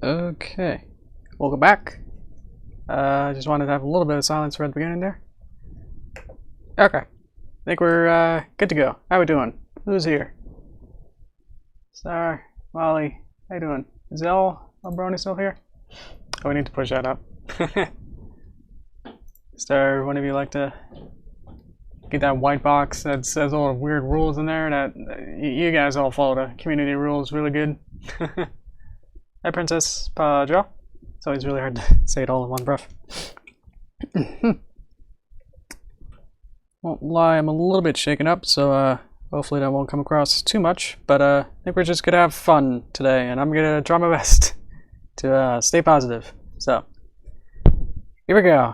Okay, welcome back. I just wanted to have a little bit of silence right at the beginning there. Okay, I think we're good to go. How we doing? Who's here? Star, Molly, how you doing? Is all Brony still here? Oh, we need to push that up. Star, one of you like to get that white box that says all the weird rules in there that you guys all follow the community rules really good. Hi, Princess Joe. It's always really hard to say it all in one breath. Won't lie, I'm a little bit shaken up, so hopefully that won't come across too much. But I think we're just gonna have fun today, and I'm gonna try my best to stay positive. So here we go.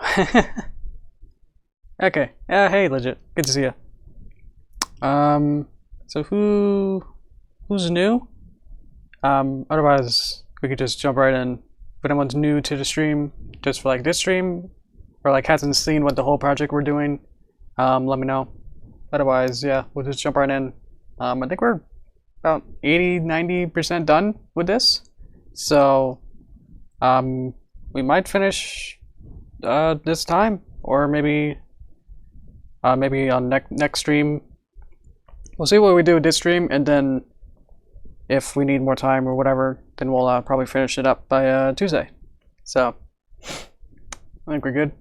Okay. Hey, legit. Good to see you. So who's new? Otherwise, we could just jump right in. If anyone's new to the stream, just for like this stream, or like hasn't seen what the whole project we're doing, let me know. Otherwise, yeah, we'll just jump right in. I think we're about 80-90% done with this. So, we might finish this time, or maybe on next stream. We'll see what we do with this stream, and then if we need more time or whatever, then we'll probably finish it up by Tuesday. So I think we're good.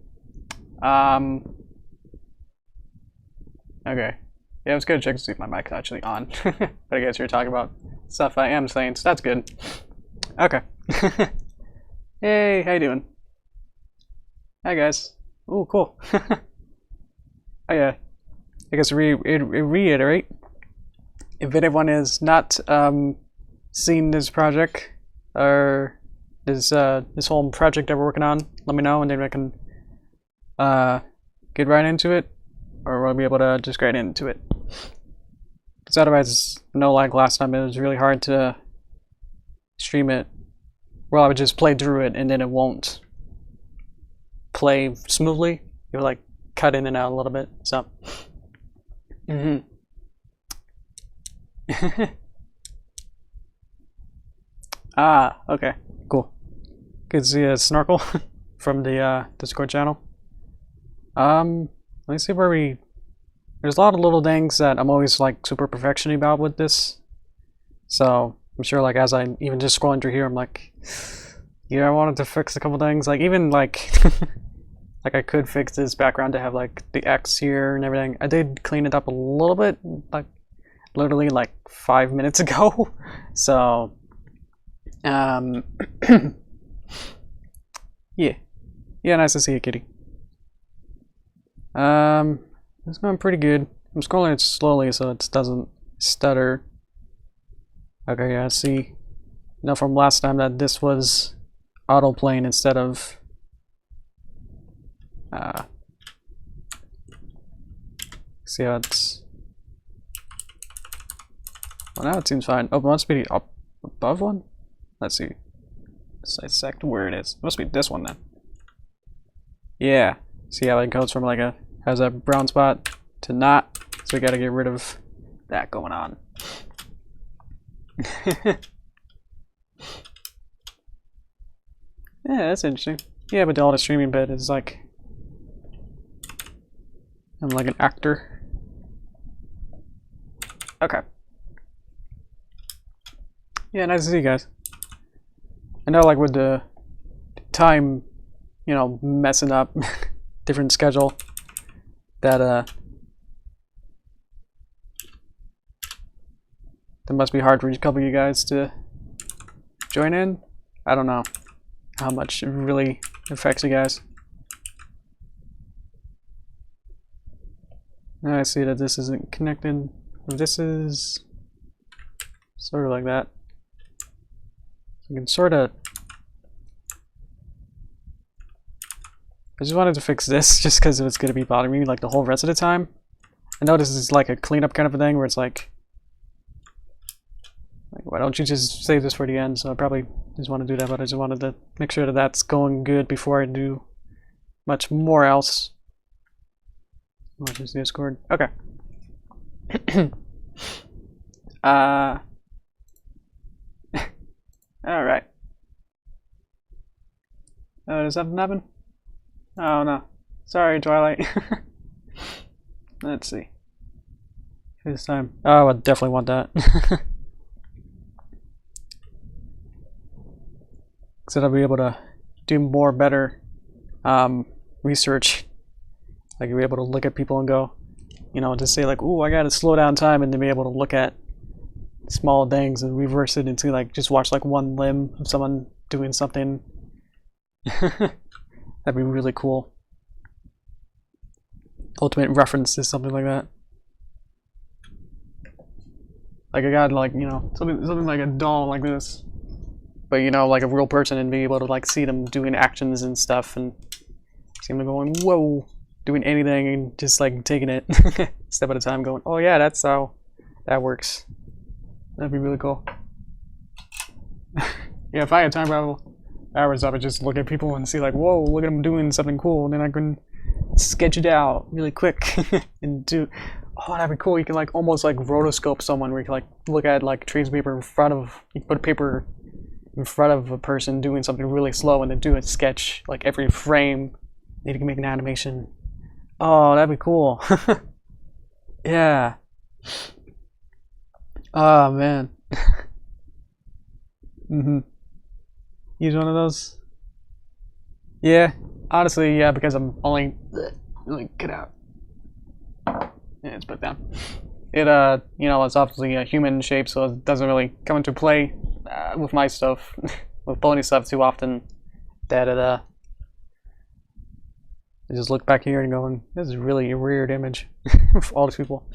Okay. Yeah, I was gonna check to see if my mic's actually on. But I guess you're talking about stuff I am saying, so that's good. Okay. Hey, how you doing? Hi guys. Ooh, cool. Oh yeah. I guess reiterate. If anyone has not seen this project or this whole project that we're working on, let me know, and then I can get right into it, or we'll be able to just get into it. Because otherwise, I know like last time it was really hard to stream it. Well, I would just play through it and then it won't play smoothly. It would like cut in and out a little bit. So. Okay, cool. Good to see a snorkel from the Discord channel. Let me see where there's a lot of little things that I'm always like super perfectiony about with this. So I'm sure like as I even just scrolling through here, I'm like, yeah, I wanted to fix a couple things. Like even like like I could fix this background to have like the X here and everything. I did clean it up a little bit, like literally like 5 minutes ago. So yeah, nice to see you, kitty. It's going pretty good. I'm scrolling it slowly so it doesn't stutter. Okay, yeah, I see. Now from last time that this was auto playing instead of see how it's. Well, now it seems fine. Oh, it must be up above one? Let's see. Let's dissect where it is. It must be this one then. Yeah. See how it goes from like has a brown spot to not. So we gotta get rid of that going on. Yeah, that's interesting. Yeah, but all the streaming bit is like I'm like an actor. Okay. Yeah, nice to see you guys. I know like with the time, you know, messing up, different schedule, that must be hard for a couple of you guys to join in. I don't know how much it really affects you guys. Now I see that this isn't connected. This is sort of like that. You can sort of. I just wanted to fix this just because it was going to be bothering me like the whole rest of the time. I know this is like a cleanup kind of a thing where it's like why don't you just save this for the end? So I probably just want to do that, but I just wanted to make sure that that's going good before I do much more else. Watch this Discord. Okay. All right. Does that happen? Oh no. Sorry, Twilight. Let's see. This time. Oh, I definitely want that. So I'll be able to do more better research. Like, you'll be able to look at people and go, you know, just say like, ooh, I gotta slow down time, and then be able to look at small things and reverse it into like, just watch like one limb of someone doing something. That'd be really cool. Ultimate reference to something like that. Like, I got like, you know, something like a doll like this, but you know, like a real person, and be able to like see them doing actions and stuff, and see them going, whoa, doing anything, and just like taking it step at a time, going, oh yeah, that's how that works. That'd be really cool. Yeah, if I had time travel hours, I would just look at people and see like, whoa, look at them doing something cool, and then I can sketch it out really quick and do. Oh, that'd be cool. You can like almost like rotoscope someone, where you can like look at like trace paper in front of, you can put paper in front of a person doing something really slow, and then do a sketch like every frame. Maybe you can make an animation. Oh, that'd be cool. Yeah. Oh man. Use one of those. Yeah. Honestly, yeah, because I'm only get out. Yeah, it's put down. It you know, it's obviously a human shape, so it doesn't really come into play with my stuff, with pony stuff too often. That it I just look back here and going, this is really a weird image for all these people.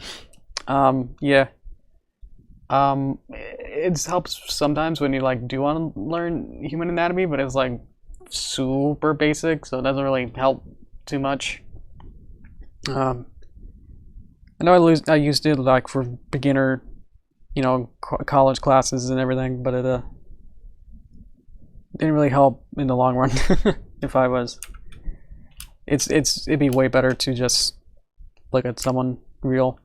Yeah. It helps sometimes when you like do want to learn human anatomy, but it's like super basic, so it doesn't really help too much. I know I used it like for beginner, you know, college classes and everything, but it didn't really help in the long run. If I was, it'd be way better to just look at someone real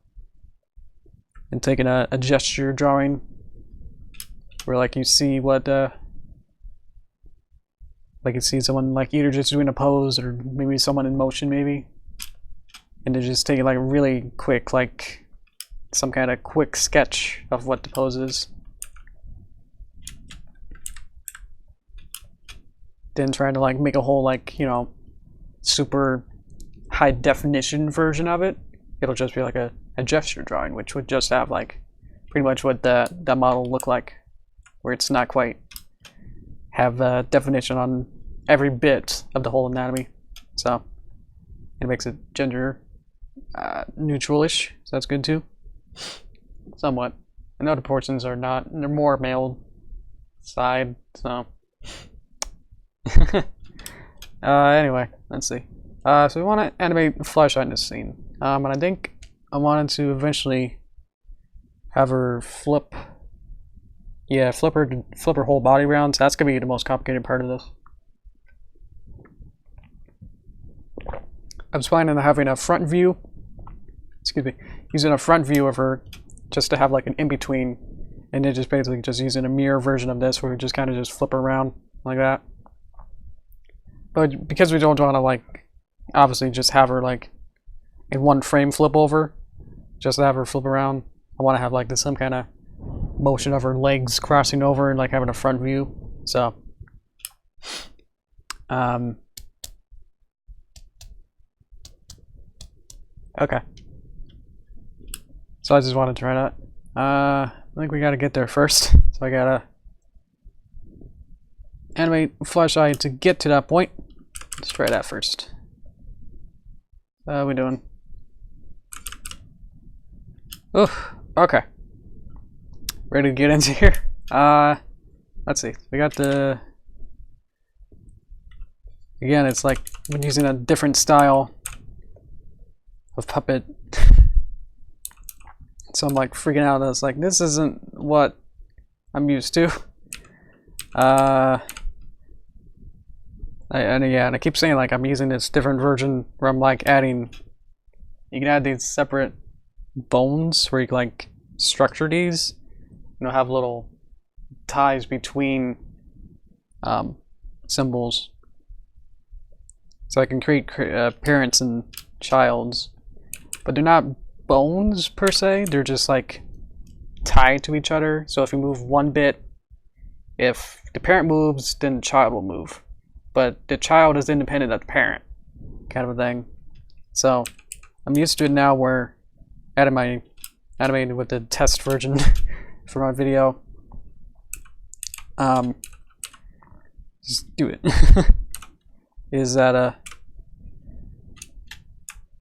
and taking a gesture drawing, where like you see what like you see someone like either just doing a pose, or maybe someone in motion maybe, and they're just taking like a really quick, like some kind of quick sketch of what the pose is, then trying to like make a whole, like, you know, super high definition version of it. It'll just be like a gesture drawing, which would just have like pretty much what that model look like, where it's not quite have definition on every bit of the whole anatomy. So it makes it gender neutral-ish, so that's good too. Somewhat. I know the proportions are not, they're more male side, so anyway, let's see. So we want to animate Fluttershy in this scene, and I think I wanted to eventually have her flip, yeah, flip her whole body around. So that's gonna be the most complicated part of this. I was planning on having a front view, excuse me, using a front view of her just to have like an in-between, and then just basically just using a mirror version of this, where we just kind of just flip her around like that. But because we don't want to like obviously just have her like in one frame flip over, just to have her flip around, I want to have like this some kind of motion of her legs crossing over and like having a front view. So okay, so I just wanted to try that. I think we gotta get there first, so I gotta animate Fluttershy to get to that point. Let's try that first. How are we doing? Oof, okay. Ready to get into here? Let's see. We got the... Again, it's like we're using a different style of puppet. So I'm like freaking out. I was like, this isn't what I'm used to. And I keep saying like I'm using this different version where I'm like adding, you can add these separate bones where you can like structure these, you know, have little ties between symbols, So I can create parents and childs, but they're not bones per se. They're just like tied to each other. So if you move one bit, if the parent moves, then the child will move. But the child is independent of the parent, kind of a thing. So I'm used to it now where animated with the test version for my video. Just do it. Is that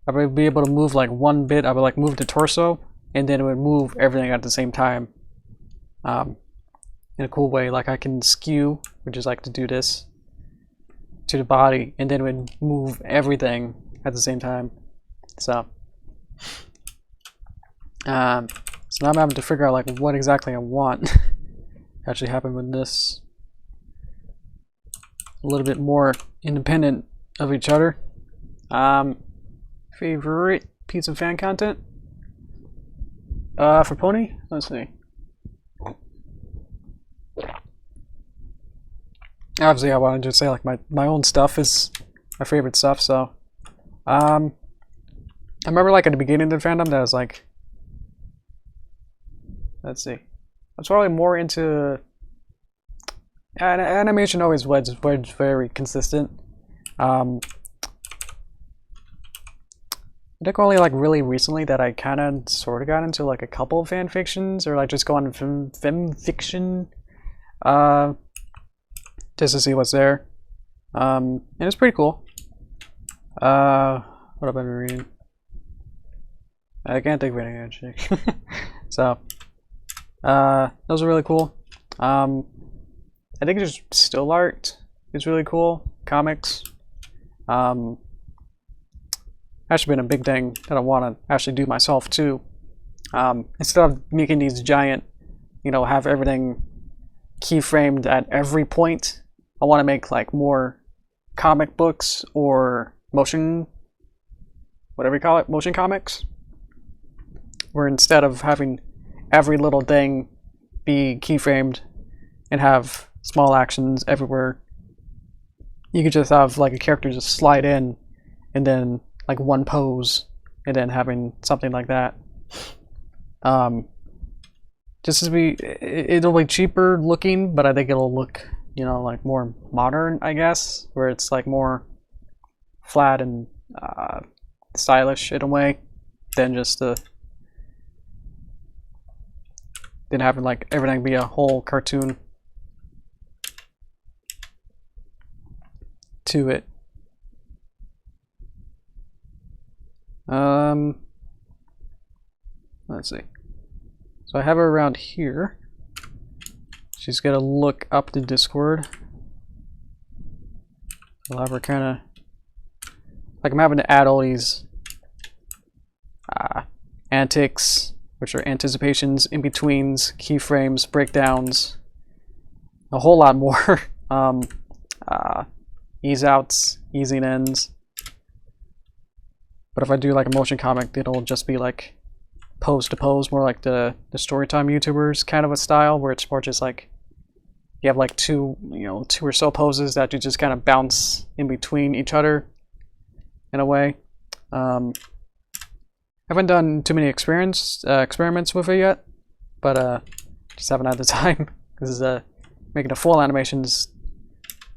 I would be able to move like one bit. I would like move the torso, and then it would move everything at the same time. In a cool way, like I can skew, which is like to do this to the body, and then it would move everything at the same time. So now I'm having to figure out like what exactly I want actually happen with this. A little bit more independent of each other. Favorite piece of fan content? For Pony? Let's see. Obviously I wanted to say like my own stuff is my favorite stuff, so I remember like at the beginning of the fandom that I was like, let's see, I was probably more into animation. Always was very consistent. I think only like really recently that I kind of sort of got into like a couple of fan fictions, or like just go on film fiction just to see what's there, and it's pretty cool. What have I been reading? I can't think of anything actually. So those are really cool. I think just still art is really cool. Comics. Actually been a big thing that I want to actually do myself too. Instead of making these giant, have everything keyframed at every point, I want to make like more comic books or motion, whatever you call it, motion comics, where instead of having every little thing be keyframed and have small actions everywhere, you could just have like a character just slide in and then like one pose, and then having something like that. Just to be, it'll be cheaper looking, but I think it'll look, like more modern, I guess, where it's like more flat and stylish in a way than just than having like everything be a whole cartoon to it. Let's see. So I have her around here. She's gonna look up the Discord. I'll have her kind of like, I'm having to add all these antics, which are anticipations, in-betweens, keyframes, breakdowns, a whole lot more. Ease outs, easing ends. But if I do like a motion comic, it'll just be like pose to pose, more like the Storytime YouTubers kind of a style, where it's more just like you have like two or so poses that you just kind of bounce in between each other in a way. Haven't done too many experiments with it yet, but just haven't had the time, because making a full animations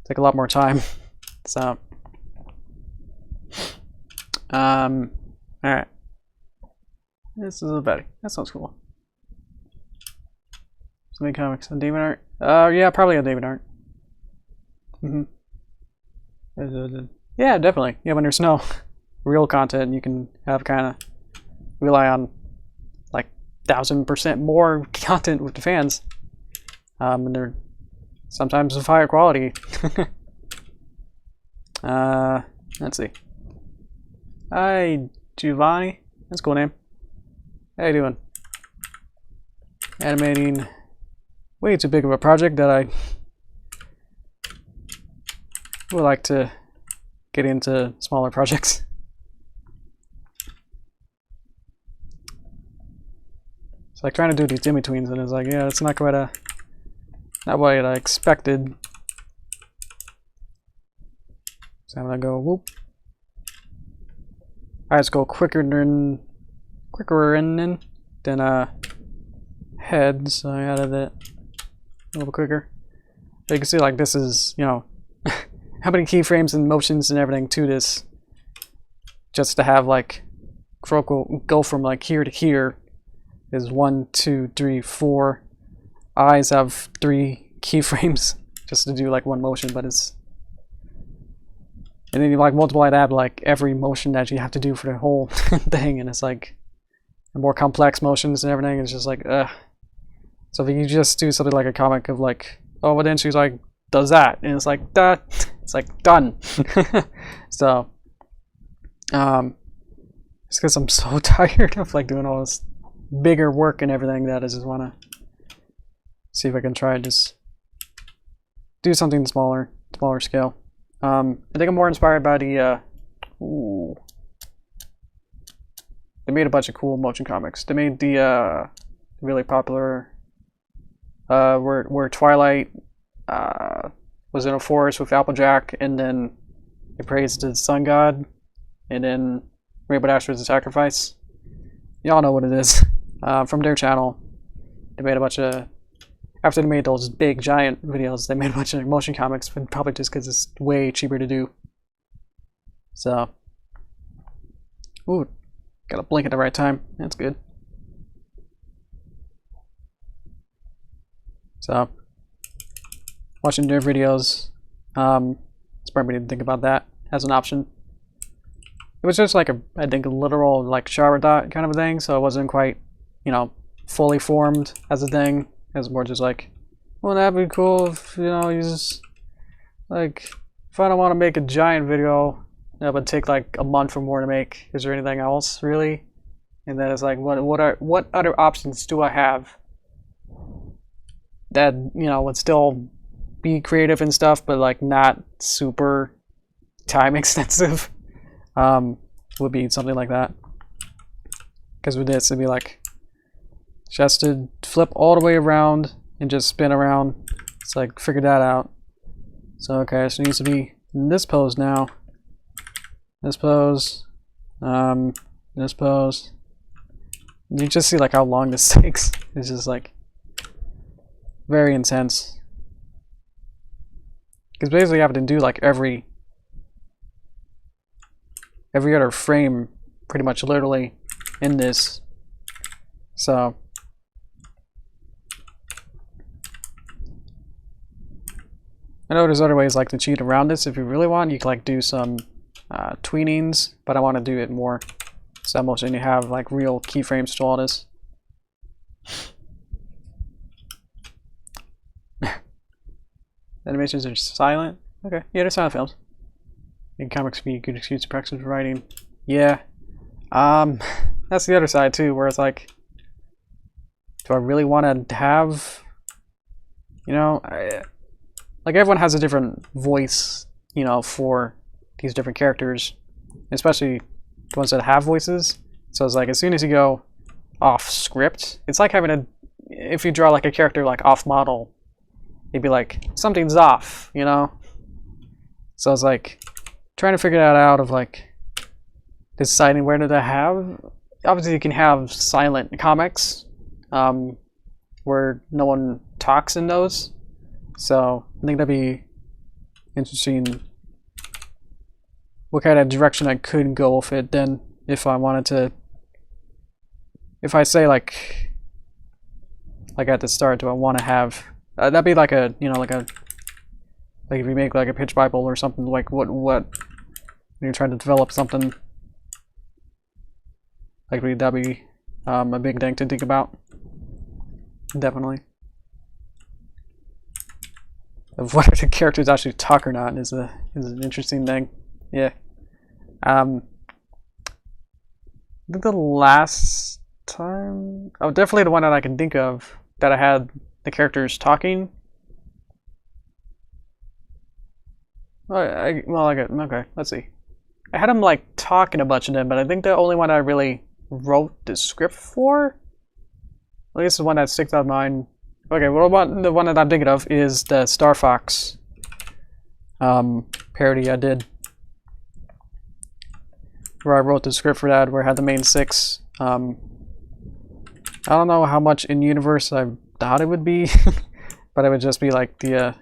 take a lot more time. So alright. This is a Betty. That sounds cool. So many comics on Demon Art. Yeah, probably on Demon Art. Yeah, definitely. Yeah, when there's no real content, you can have kind of rely on like 1000% more content with the fans. And they're sometimes of higher quality. Let's see. Hi, Giovanni. That's a cool name. How you doing? Animating way too big of a project that I would like to get into smaller projects. It's like trying to do these in-betweens, and it's like, yeah, it's not quite not what I expected. So I'm gonna go whoop, eyes go quicker than head, so I added it a little quicker. You can see like this is, you know, how many keyframes and motions and everything to this, just to have like Kuroko go from like here to here is 1, 2, 3, 4. Eyes have 3 keyframes just to do like one motion, but it's, and then you like multiply that like every motion that you have to do for the whole thing, and it's like more complex motions and everything. It's just like so if you just do something like a comic of like, oh, but then she's like does that, and it's like that, it's like done. So it's because I'm so tired of like doing all this bigger work and everything that I just want to see if I can try and just do something smaller scale. I think I'm more inspired by the they made a bunch of cool motion comics. They made the really popular where Twilight was in a forest with Applejack, and then they praised the sun god, and then Rainbow Dash was a sacrifice. Y'all know what it is. From their channel, they made a bunch of, after they made those big giant videos, they made a bunch of motion comics, but probably just because it's way cheaper to do. So, ooh, gotta blink at the right time. That's good. So, watching their videos, inspired me to think about that as an option. It was just like a, I think, a literal like shower dot kind of a thing, so it wasn't quite, you know, fully formed as a thing. It was more just like, well, that'd be cool if, you know, you just, like, if I don't want to make a giant video, it would take like a month or more to make. Is there anything else really? And then it's like, what other options do I have that, you know, would still be creative and stuff, but like not super time extensive? Would be something like that. Because with this, it'd be like just to flip all the way around and just spin around. It's like, figure that out. So okay, so it needs to be in this pose now. This pose. This pose. You just see like how long this takes. It's just like very intense. Because basically you have to do like every other frame pretty much literally in this. So I know there's other ways like to cheat around this. If you really want, you can like do some tweenings, but I want to do it more so motion. You have like real keyframes to all this. Animations are silent. Okay, yeah, they're silent films. In comic speed, good excuse to practice writing. Yeah. That's the other side too, where it's like, do I really want to have, you know, like everyone has a different voice, you know, for these different characters, especially the ones that have voices. So it's like, as soon as you go off script, it's like having a, if you draw like a character like off model, you'd be like, something's off, you know? So it's like, trying to figure that out of like, deciding where to have. Obviously you can have silent comics, where no one talks in those. So I think that'd be interesting what kind of direction I could go with it then, if I wanted to, if I say like at the start, do I want to have, that'd be like a, you know, like if you make like a pitch Bible or something, like what when you're trying to develop something, like that'd be a big thing to think about. Definitely. Of whether the characters actually talk or not is an interesting thing. Yeah. I think the last time, oh, definitely the one that I can think of that I had the characters talking. Okay, let's see. I had them like talking a bunch of them, but I think the only one I really wrote the script for, at least the one that sticks out of mind. Okay, well, the one that I'm thinking of is the Star Fox parody I did. where I wrote the script for that, where I had the main 6. I don't know how much in universe I thought it would be, but it would just be like the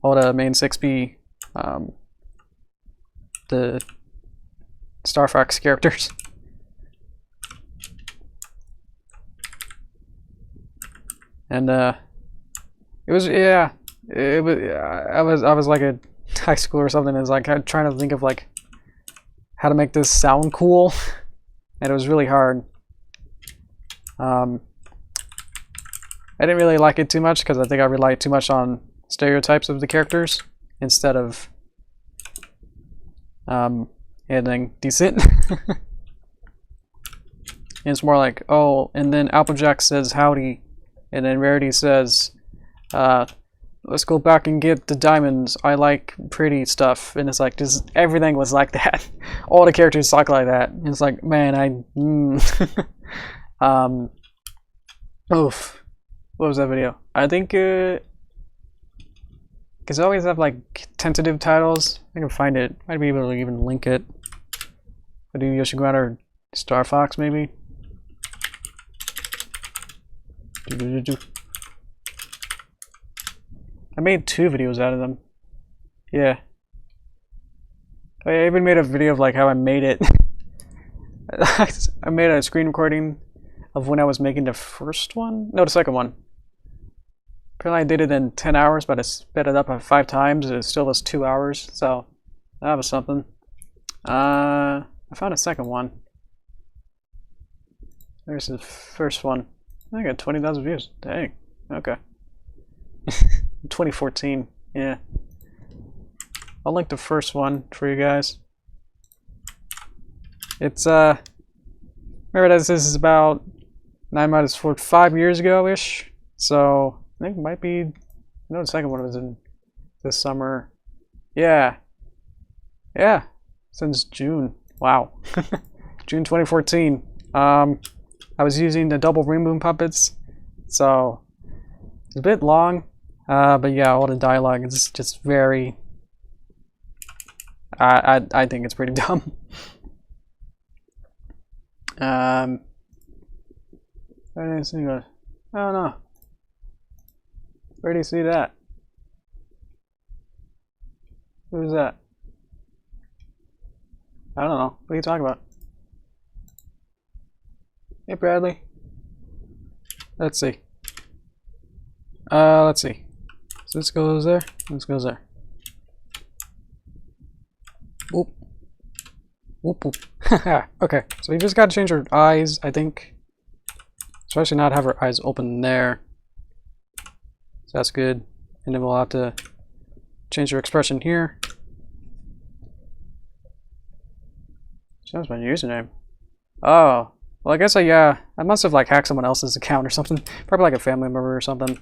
all the main 6 be the Star Fox characters. And it was, yeah, it was, I was like a high school or something. It's like I'm trying to think of like how to make this sound cool, and it was really hard. I didn't really like it too much because I think I relied too much on stereotypes of the characters instead of anything decent. And it's more like, oh, and then Applejack says howdy, and then Rarity says, let's go back and get the diamonds. I like pretty stuff. And it's like, just everything was like that. All the characters talk like that. And it's like, man, oof. What was that video? I think, because I always have like tentative titles. I can find it. Might be able to even link it. I do Yoshi Greenwater, Star Fox maybe. I made 2 videos out of them. Yeah. I even made a video of like how I made it. I made a screen recording of when I was making the first one. No, the second one. Apparently I did it in 10 hours, but I sped it up 5 times. It still was 2 hours, so that was something. I found a second one. There's the first one. I got 20,000 views. Dang. Okay. 2014. Yeah. I'll link the first one for you guys. It's remember that this is about 9 minus 4, 5 years ago-ish. So I think it might be, no, the second one was in this summer. Yeah. Yeah. Since June. Wow. June 2014. I was using the double Rainbow puppets, so it's a bit long, but yeah, all the dialogue is just very. I think it's pretty dumb. Where did I see that? I don't know. Where do you see that? Who's that? I don't know. What are you talking about? Hey, Bradley. Let's see. Let's see. So this goes there. This goes there. Whoop. Whoop whoop. Okay, so we just gotta change her eyes, I think. Especially not have her eyes open there. So that's good. And then we'll have to change her expression here. Sounds my username. Oh. Well, I guess I must have like hacked someone else's account or something. Probably like a family member or something.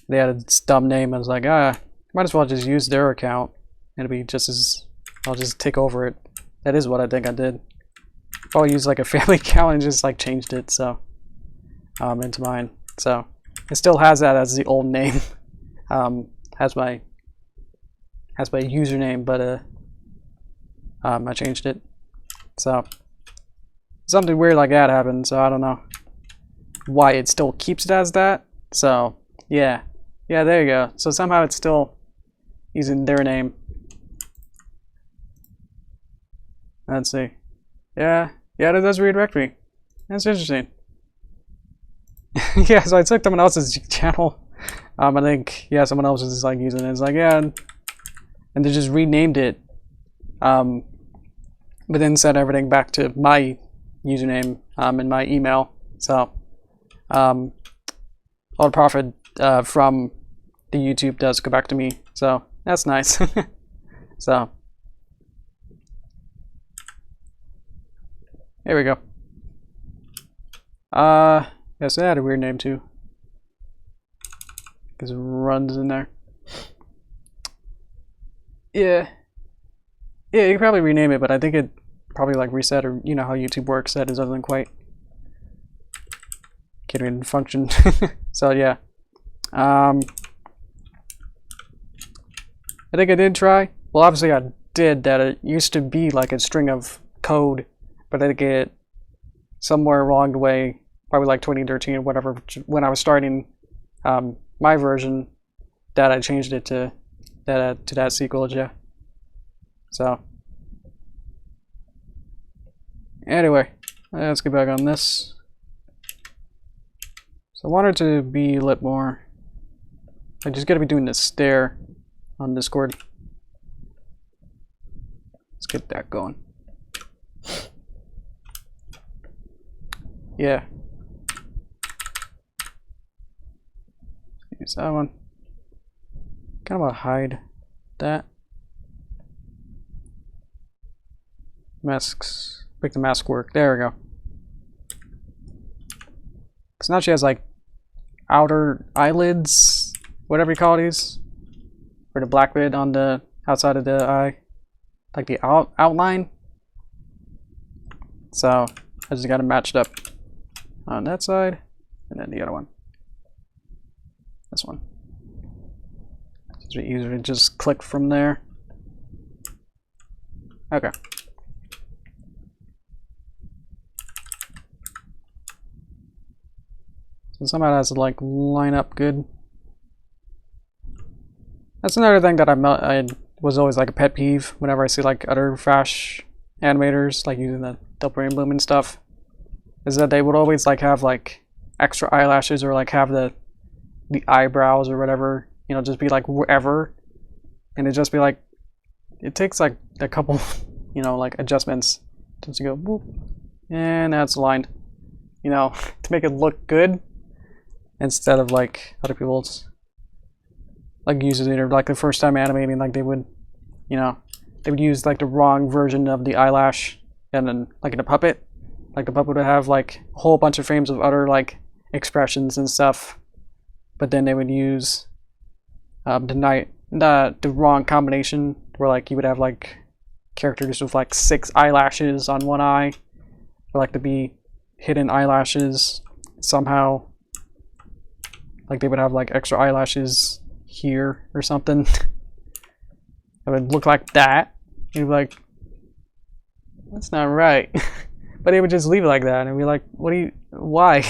They had a dumb name. I was like, might as well just use their account. It'll be just as, I'll just take over it. That is what I think I did. I'll use like a family account and just like changed it, so into mine. So it still has that as the old name. Has my username, but I changed it. So something weird like that happened, so I don't know why it still keeps it as that. So yeah, there you go. So somehow it's still using their name. Let's see. Yeah, that does redirect me. That's interesting. Yeah, so I took someone else's channel. I think someone else is like using it. It's like and they just renamed it. But then set everything back to my username and my email. So all the profit from the YouTube does go back to me. So that's nice. So there we go. Yes, it had a weird name too. Because it runs in there. Yeah, you can probably rename it, but I think it probably like reset, or you know how YouTube works, that it doesn't quite get in function. So yeah, I think I did try. Well, obviously I did that it used to be like a string of code, but I get somewhere along the way, probably like 2013 or whatever, when I was starting my version, that I changed it to that sequel, yeah. So anyway, let's get back on this. So I wanted to be lit more. I just gotta be doing this stare on Discord. Let's get that going. Yeah. Use that one. Kind of want to hide that. Masks. Make the mask work. There we go. Because now she has like outer eyelids, whatever you call these, or the black bit on the outside of the eye, like the outline. So I just got to match it up on that side, and then the other one. This one. It's easier to just click from there. Okay. So somehow it has to like line up good. That's another thing that I was always like a pet peeve whenever I see like other Flash animators like using the double bloom and stuff, is that they would always like have like extra eyelashes or like have the eyebrows or whatever, you know, just be like wherever, and it just be like, it takes like a couple, you know, like adjustments just to go boop, and that's aligned, you know, to make it look good, instead of like other people's like using it, or like the first time animating, like they would, you know, they would use like the wrong version of the eyelash, and then like in a puppet, like the puppet would have like a whole bunch of frames of other like expressions and stuff, but then they would use the wrong combination, where like you would have like characters with like 6 eyelashes on one eye, or like to be hidden eyelashes somehow, like they would have like extra eyelashes here or something. It would look like that. You'd be like, that's not right. But they would just leave it like that, and be like, what do you, why?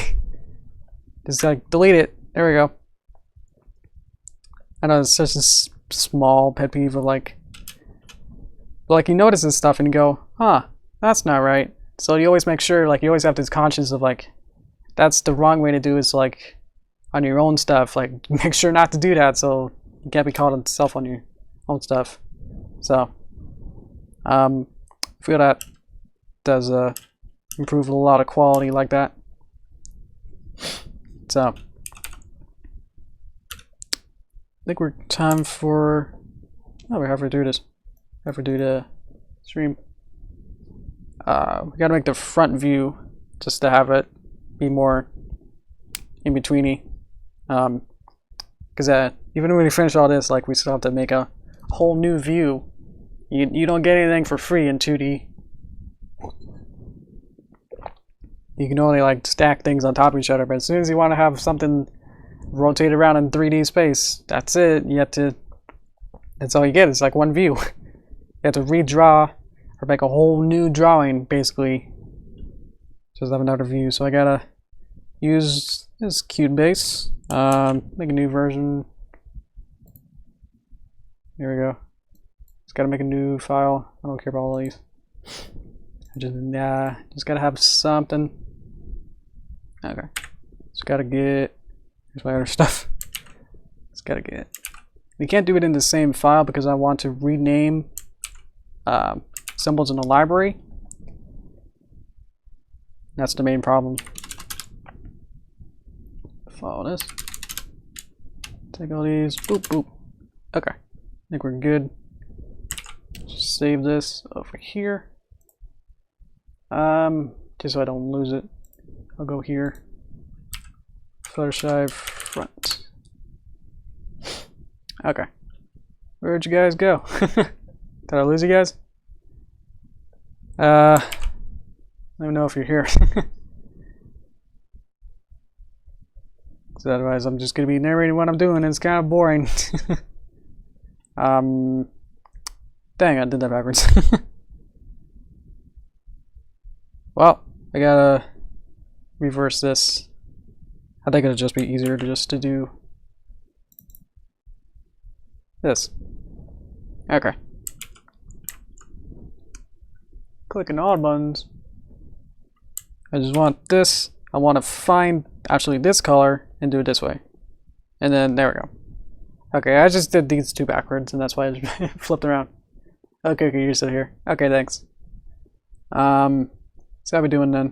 Just like delete it. There we go. I know it's such a small pet peeve of like you notice this stuff and you go, huh, that's not right. So you always make sure, like you always have this conscience of like, that's the wrong way to do, is like on your own stuff, like make sure not to do that, so you can't be caught on self on your own stuff. So I feel that does improve a lot of quality like that. So I think we're time for, oh, we have to do this. We have to do the stream. We gotta make the front view just to have it be more in betweeny. Because even when we finish all this, like we still have to make a whole new view. You don't get anything for free in 2D. You can only like stack things on top of each other, but as soon as you want to have something rotate around in 3D space, that's it. You have to, that's all you get. It's like one view. You have to redraw or make a whole new drawing, basically. Just have another view. So I gotta use this cute base. Make a new version. Here we go. Just gotta make a new file. I don't care about all these. I just gotta have something. Okay. Just gotta get, here's my other stuff. Just gotta get, we can't do it in the same file because I want to rename symbols in the library. That's the main problem. Follow this. Take all these. Boop, boop. Okay. I think we're good. Just save this over here. Just so I don't lose it. I'll go here. Fluttershy front. Okay. Where'd you guys go? Did I lose you guys? I don't even know if you're here. So otherwise I'm just gonna be narrating what I'm doing and it's kind of boring. That Dang, I did that backwards. Well, I gotta reverse this. I think it'll just be easier to do this. Okay. Clicking all buttons. I just want this. I want to find actually this color and do it this way. And then there we go. Okay, I just did these two backwards and that's why I just flipped around. Okay, you're still here. Okay, thanks. So how we doing then?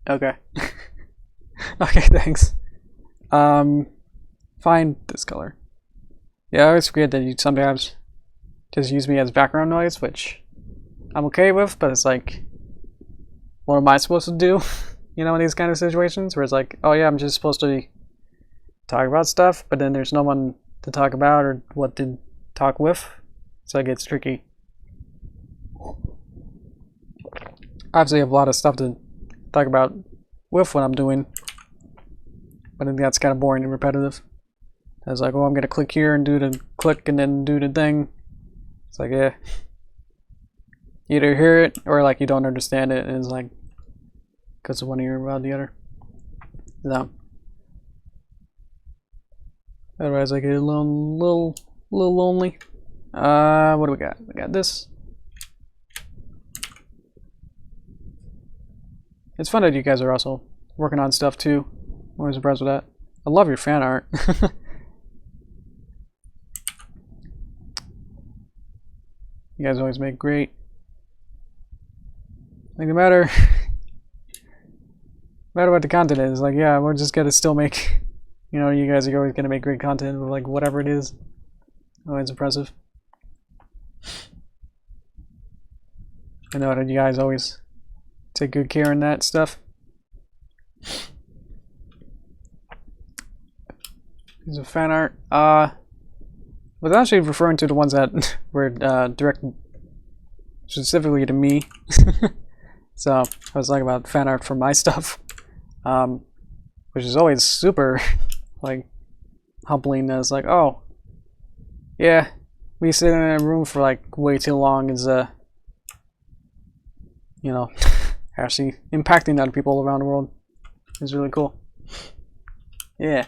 Okay. Okay, thanks. Find this color. Yeah, I always forget that you sometimes just use me as background noise, which I'm okay with, but it's like, what am I supposed to do? You know, in these kind of situations where it's like, oh yeah, I'm just supposed to talk about stuff, but then there's no one to talk about or what to talk with, so it gets tricky. Obviously, I have a lot of stuff to talk about with what I'm doing, but I think that's kind of boring and repetitive. I was like, oh, I'm gonna click here and do the click and then do the thing. It's like, yeah, you either hear it or like you don't understand it, and it's like because of one ear about the other. No. Otherwise, I get a little lonely. What do we got? We got this. It's fun that you guys are also working on stuff too. I'm always impressed with that. I love your fan art. You guys always make great. Like no matter what the content is, like yeah, we're just gonna still make. You know, you guys are always gonna make great content with like whatever it is. Always impressive. I know that you guys always take good care in that stuff. These are fan art. Was actually referring to the ones that were directed specifically to me. So I was talking about fan art for my stuff, which is always super like humbling. It's like, oh yeah, we sit in a room for like way too long is you know, actually impacting other people around the world is really cool. Yeah.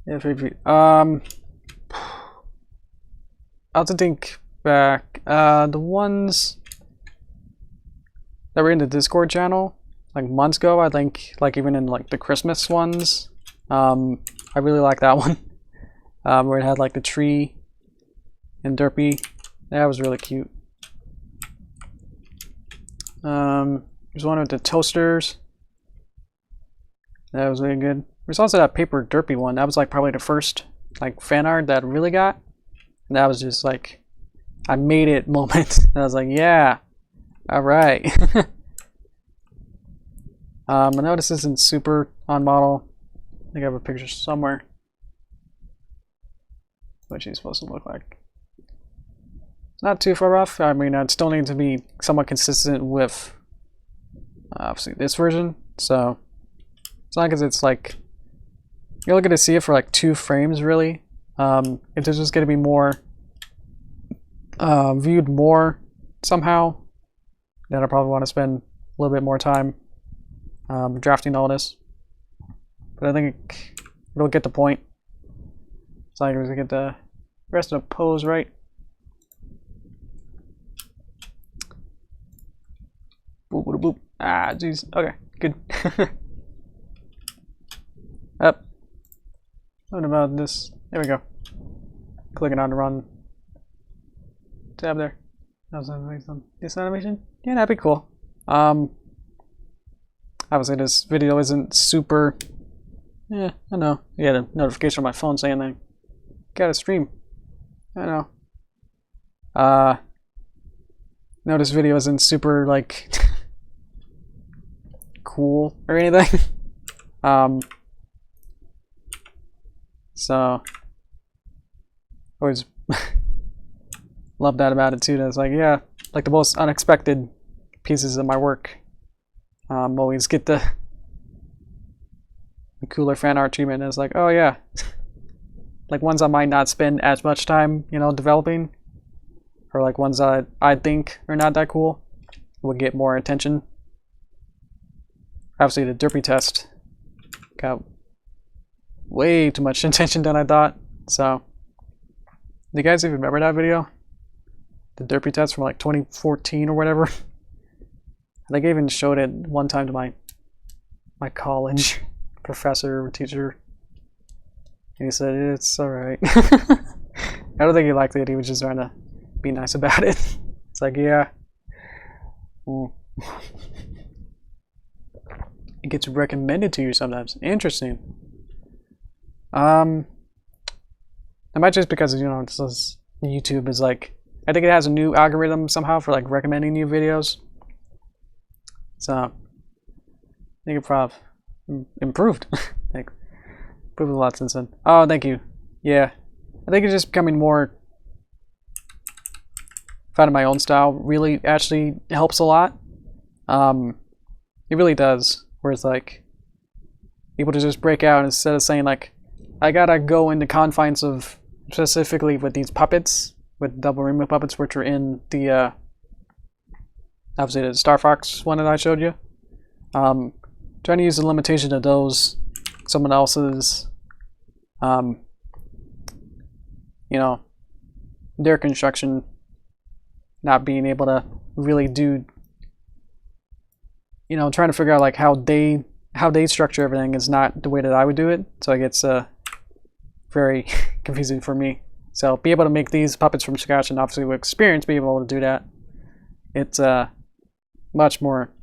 Yeah, I'll have to think back. The ones that were in the Discord channel like months ago, I think, like even in like the Christmas ones, I really like that one. Where it had like the tree and Derpy. That was really cute. There's one with the toasters. That was really good. There's also that paper Derpy one. That was like probably the first like fan art that I really got. And that was just like, I made it moment. And I was like, yeah, all right. I know this isn't super on model. I think I have a picture somewhere. What she's supposed to look like. It's not too far off. I mean, it still needs to be somewhat consistent with obviously this version. So as long as it's like, you're looking to see it for like 2 frames really. If there's just going to be more viewed more somehow, then I probably want to spend a little bit more time drafting all this. But I think it'll get the point. As long as we get the rest of the pose right. Boop, boop, boop. Ah, jeez. Okay, good. Up. What about this? There we go. Clicking on the run tab there. This animation? Yeah, that'd be cool. Obviously this video isn't super. Yeah, I know. I get a notification on my phone saying that got a stream. I know. No, this video isn't super like cool or anything. So always love that about it too. That's like, yeah, like the most unexpected pieces of my work always get the cooler fan art treatment. And it's like, oh yeah, like ones I might not spend as much time, you know, developing, or like ones that I think are not that cool, would get more attention. Obviously, the Derpy test got way too much attention than I thought. So, do you guys even remember that video? The Derpy test from like 2014 or whatever. I think I even showed it one time to my college professor or teacher. And he said, it's alright. I don't think he liked it, he was just trying to be nice about it. It's like, yeah. It gets recommended to you sometimes. Interesting. It might just because, you know, YouTube is like, I think it has a new algorithm somehow for like recommending new videos. So I think it probably improved. Like, improved a lot since then. Oh, thank you. Yeah, I think it's just becoming more. Finding my own style really actually helps a lot. It really does. Where it's like able to just break out instead of saying like, I gotta go in the confines of specifically with these puppets, with double rainbow puppets, which are in the obviously the Star Fox one that I showed you. Trying to use the limitation of those, someone else's, you know, their construction, not being able to really do, you know, trying to figure out like how they structure everything is not the way that I would do it. So it gets very confusing for me. So be able to make these puppets from scratch, and obviously with experience, be able to do that. It's much more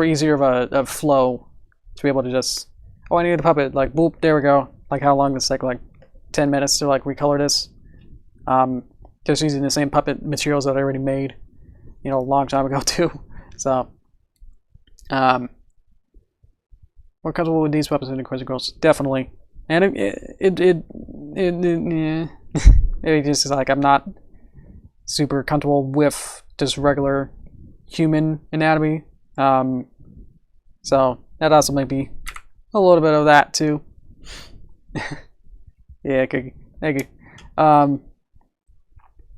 easier of a flow to be able to just, oh, I need a puppet, like boop, there we go. Like how long this take, like 10 minutes to like recolor this. Just using the same puppet materials that I already made, you know, a long time ago too. So more comfortable with these puppets than the Crazy Girls, definitely. And yeah. It just is like I'm not super comfortable with just regular human anatomy. So that also might be a little bit of that too. Yeah, thank you.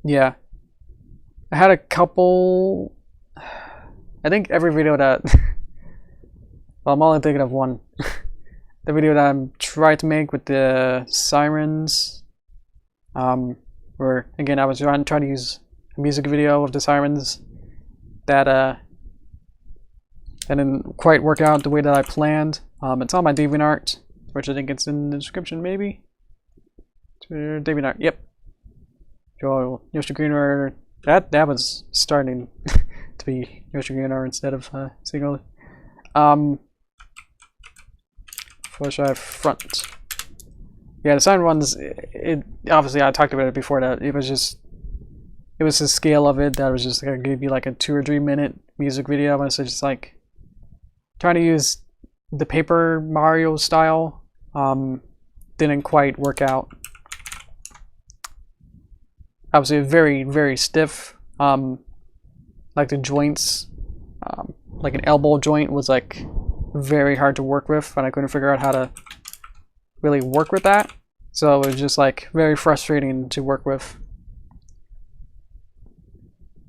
Yeah, I had a couple. I think every video that. Well, I'm only thinking of one. The video that I'm trying to make with the sirens. Where again I was trying to use a music video of the sirens that didn't quite work out the way that I planned. It's on my DeviantArt, which I think it's in the description maybe. DeviantArt, yep. Yoshi Greenwater. That was starting to be Yoshi Greenwater instead of single. Fluttershy front. Yeah, the siren ones. It obviously I talked about it before that it was the scale of it that was just gonna give you like a 2 or 3 minute music video. And so just like trying to use the Paper Mario style didn't quite work out. Obviously very, very stiff. Like the joints, like an elbow joint was like very hard to work with, and I couldn't figure out how to really work with that. So it was just like very frustrating to work with.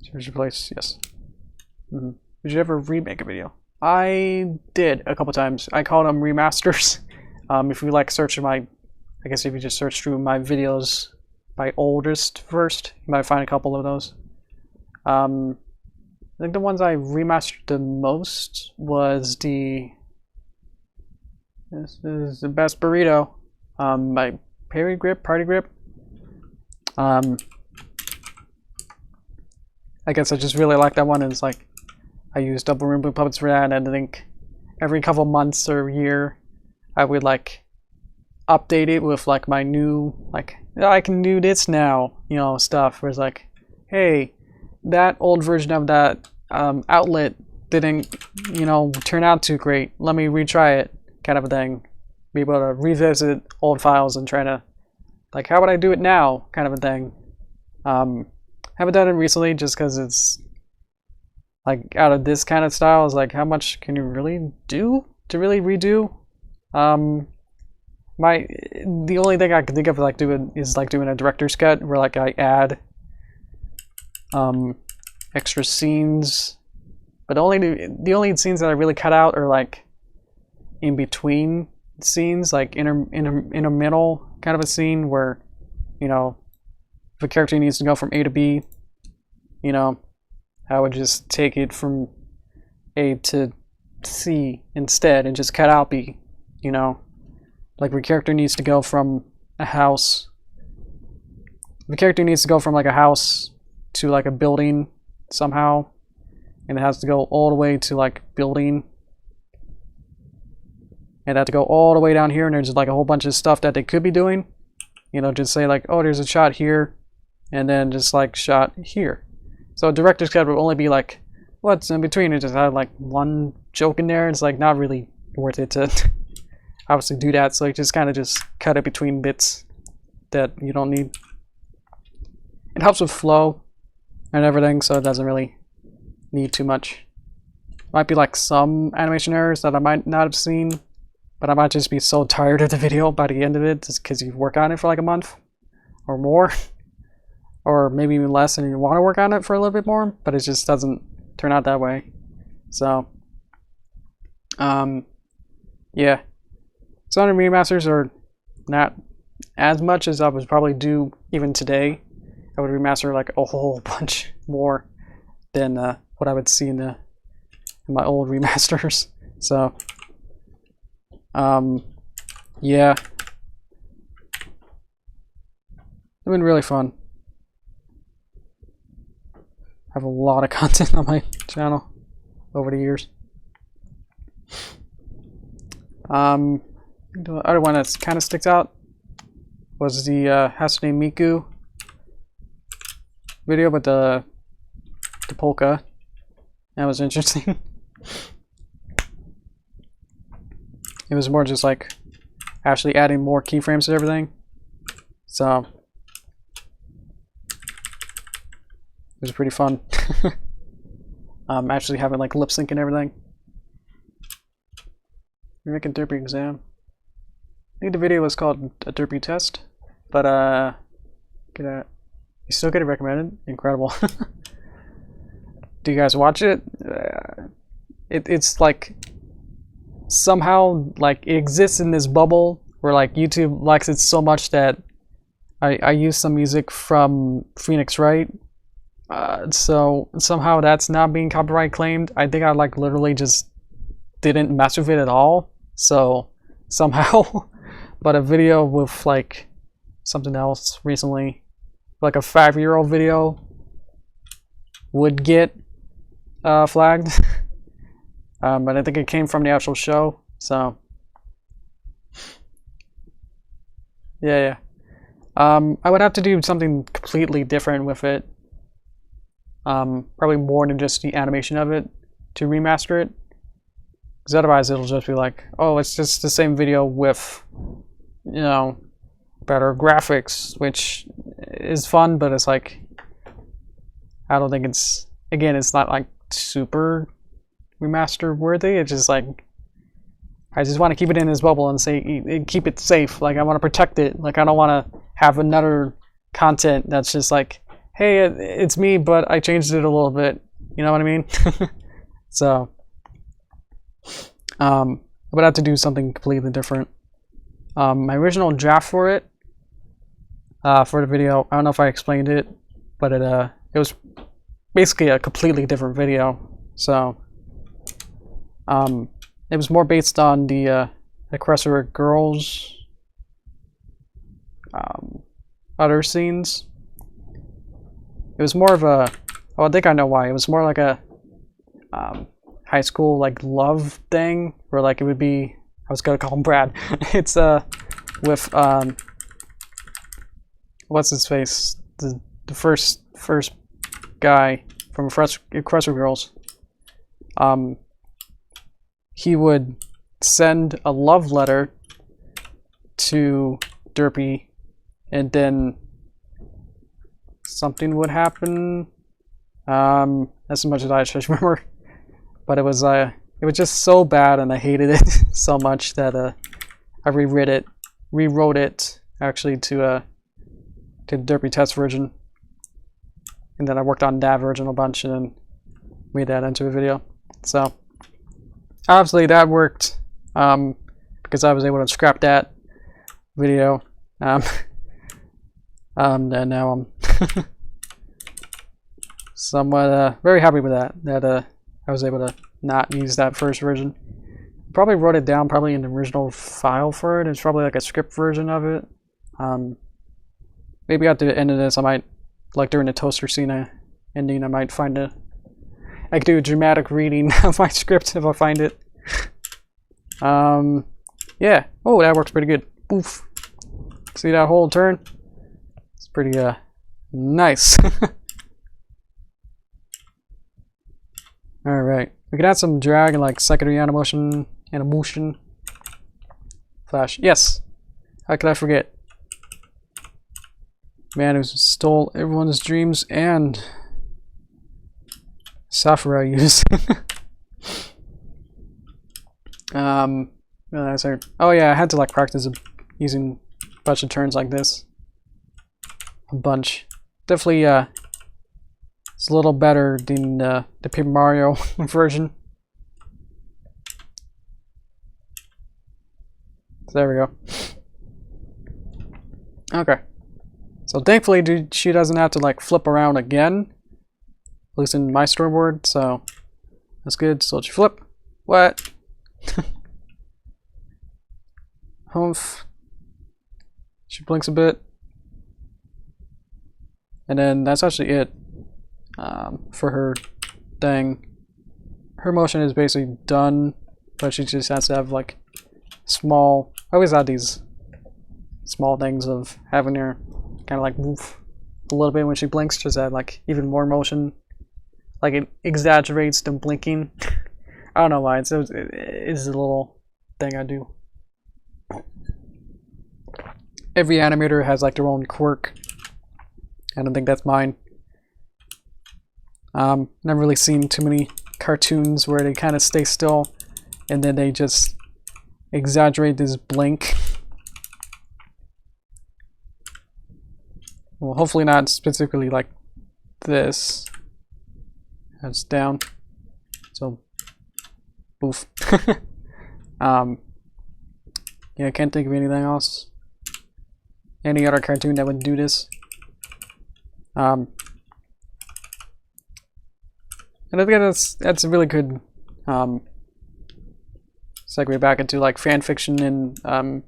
Here's your place, yes. Did you ever remake a video? I did a couple times. I called them remasters. If you like searching I guess if you just search through my videos by oldest first, you might find a couple of those. I think the ones I remastered the most was this is the best burrito, my party grip. I guess I just really like that one, and it's like I use double rainbow puppets for that, and I think every couple months or year I would like update it with like my new, like, I can do this now, you know, stuff where it's like, hey, that old version of that outlet didn't, you know, turn out too great, let me retry it, kind of a thing. Be able to revisit old files and try to, like, how would I do it now, kind of a thing. Haven't done it recently just because it's like out of this kind of style is like how much can you really do to really redo. the only thing I can think of like doing is like doing a director's cut where like I add extra scenes, but the only scenes that I really cut out are like in between scenes, like in a middle kind of a scene where, you know, if a character needs to go from A to B, you know, I would just take it from A to C instead and just cut out B, you know. Like the character needs to go from a house. The character needs to go from like a house to like a building somehow, and it has to go all the way to like building, and they have to go all the way down here, and there's like a whole bunch of stuff that they could be doing, you know, just say like, oh, there's a shot here and then just like shot here. So a director's cut would only be like what's in between, and just have like one joke in there. It's like not really worth it to obviously do that, so you just kind of just cut it between bits that you don't need. It helps with flow and everything, so it doesn't really need too much. Might be like some animation errors that I might not have seen, but I might just be so tired of the video by the end of it just because you work on it for like a month or more, or maybe even less, and you want to work on it for a little bit more, but it just doesn't turn out that way. So yeah, some of the remasters are not as much as I would probably do even today. I would remaster like a whole bunch more than what I would see in my old remasters. So yeah, it's been really fun. I have a lot of content on my channel over the years. The other one that kind of sticks out was the Hatsune Miku video with the polka. That was interesting. It was more just like actually adding more keyframes to everything. So it was pretty fun. Actually having like lip sync and everything. We're making Derpy exam. I think the video was called a Derpy test, but you still get it recommended. Incredible. Do you guys watch it? It's like somehow like it exists in this bubble where like YouTube likes it so much that I use some music from Phoenix Wright, so somehow that's not being copyright claimed. I think I like literally just didn't mess with it at all, so somehow but a video with like something else recently, like a 5-year-old video, would get flagged. But I think it came from the actual show, so yeah. I would have to do something completely different with it, probably more than just the animation of it to remaster it, because otherwise it'll just be like, oh, it's just the same video with, you know, better graphics, which is fun, but it's like, I don't think it's, again, it's not like super remaster worthy. It's just like, I just want to keep it in this bubble and say, keep it safe. Like, I want to protect it. Like, I don't want to have another content that's just like, hey, it's me, but I changed it a little bit. You know what I mean? So I would have to do something completely different. My original draft for it, for the video, I don't know if I explained it, but it was basically a completely different video. So it was more based on the Cressor Girls other scenes. It was more of a, oh, I think I know why. It was more like a high school like love thing, where like it would be, I was gonna call him Brad. It's with what's his face, the first guy from Cressor Girls. He would send a love letter to Derpy, and then something would happen. That's as much as I just remember. But it was just so bad, and I hated it so much that I reread it rewrote it actually to the Derpy test version, and then I worked on that version a bunch and then made that into a video. So obviously that worked because I was able to scrap that video. And now I'm somewhat very happy with that I was able to not use that first version. Probably wrote it down probably in the original file for it. It's probably like a script version of it. Maybe at the end of this I might, like during the toaster scene ending, I might find I could do a dramatic reading of my script if I find it. Yeah. Oh, that works pretty good. Oof. See that whole turn? It's pretty nice. Alright. We can add some drag and like secondary animation. Flash. Yes! How could I forget? Man who stole everyone's dreams and software I use. Oh yeah, I had to like practice using a bunch of turns like this. A bunch. Definitely it's a little better than the Paper Mario version. So there we go. Okay. So thankfully she doesn't have to like flip around again. At least in my storyboard, so that's good. So let you flip. What? Humph. She blinks a bit. And then that's actually it for her thing. Her motion is basically done, but she just has to have like small, I always add these small things of having her kind of like move a little bit when she blinks, just add like even more motion. Like it exaggerates the blinking. I don't know why, it's a little thing I do. Every animator has like their own quirk. I don't think that's mine. Never really seen too many cartoons where they kind of stay still and then they just exaggerate this blink. Well, hopefully not specifically like this. That's down. So, boof. Yeah, I can't think of anything else. Any other cartoon that would do this. And I think that's a really good segue back into like fan fiction and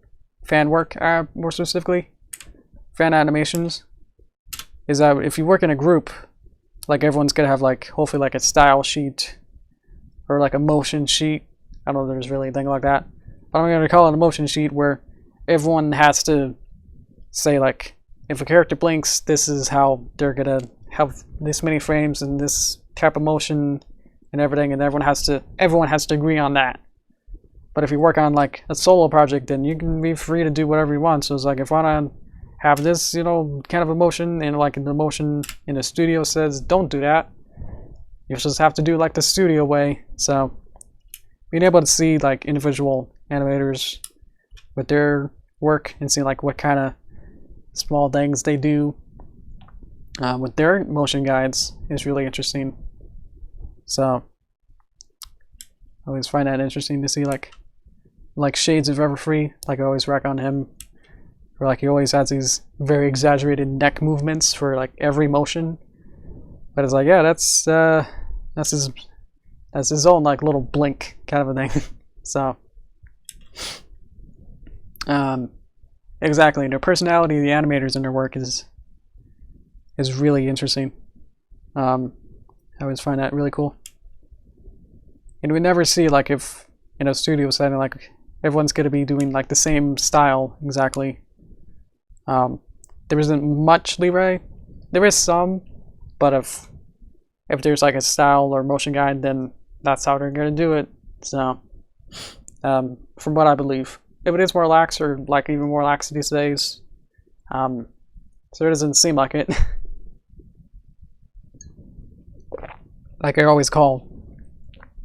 fan work, more specifically fan animations. Is that if you work in a group, like everyone's gonna have like hopefully like a style sheet or like a motion sheet. I don't know if there's really anything like that, but I'm gonna call it a motion sheet where everyone has to say like, if a character blinks, this is how they're gonna have this many frames and this type of motion and everything, and everyone has to agree on that. But if you work on like a solo project, then you can be free to do whatever you want. So it's like, if I want to have this, you know, kind of emotion, and like the motion in the studio says don't do that, you just have to do like the studio way. So being able to see like individual animators with their work and see like what kind of small things they do with their motion guides is really interesting. So I always find that interesting to see like Shades of Everfree. Like I always rack on him, where like he always has these very exaggerated neck movements for like every motion. But it's like, yeah, that's his own like little blink kind of a thing. So exactly, the personality of the animators in their work is really interesting. I always find that really cool. And we never see like, if in a studio setting like everyone's going to be doing like the same style exactly. There isn't much leeway. There is some, but if there's like a style or motion guide, then that's how they're going to do it. So from what I believe, if it is more lax, or like even more lax these days, so it doesn't seem like it. Like I always call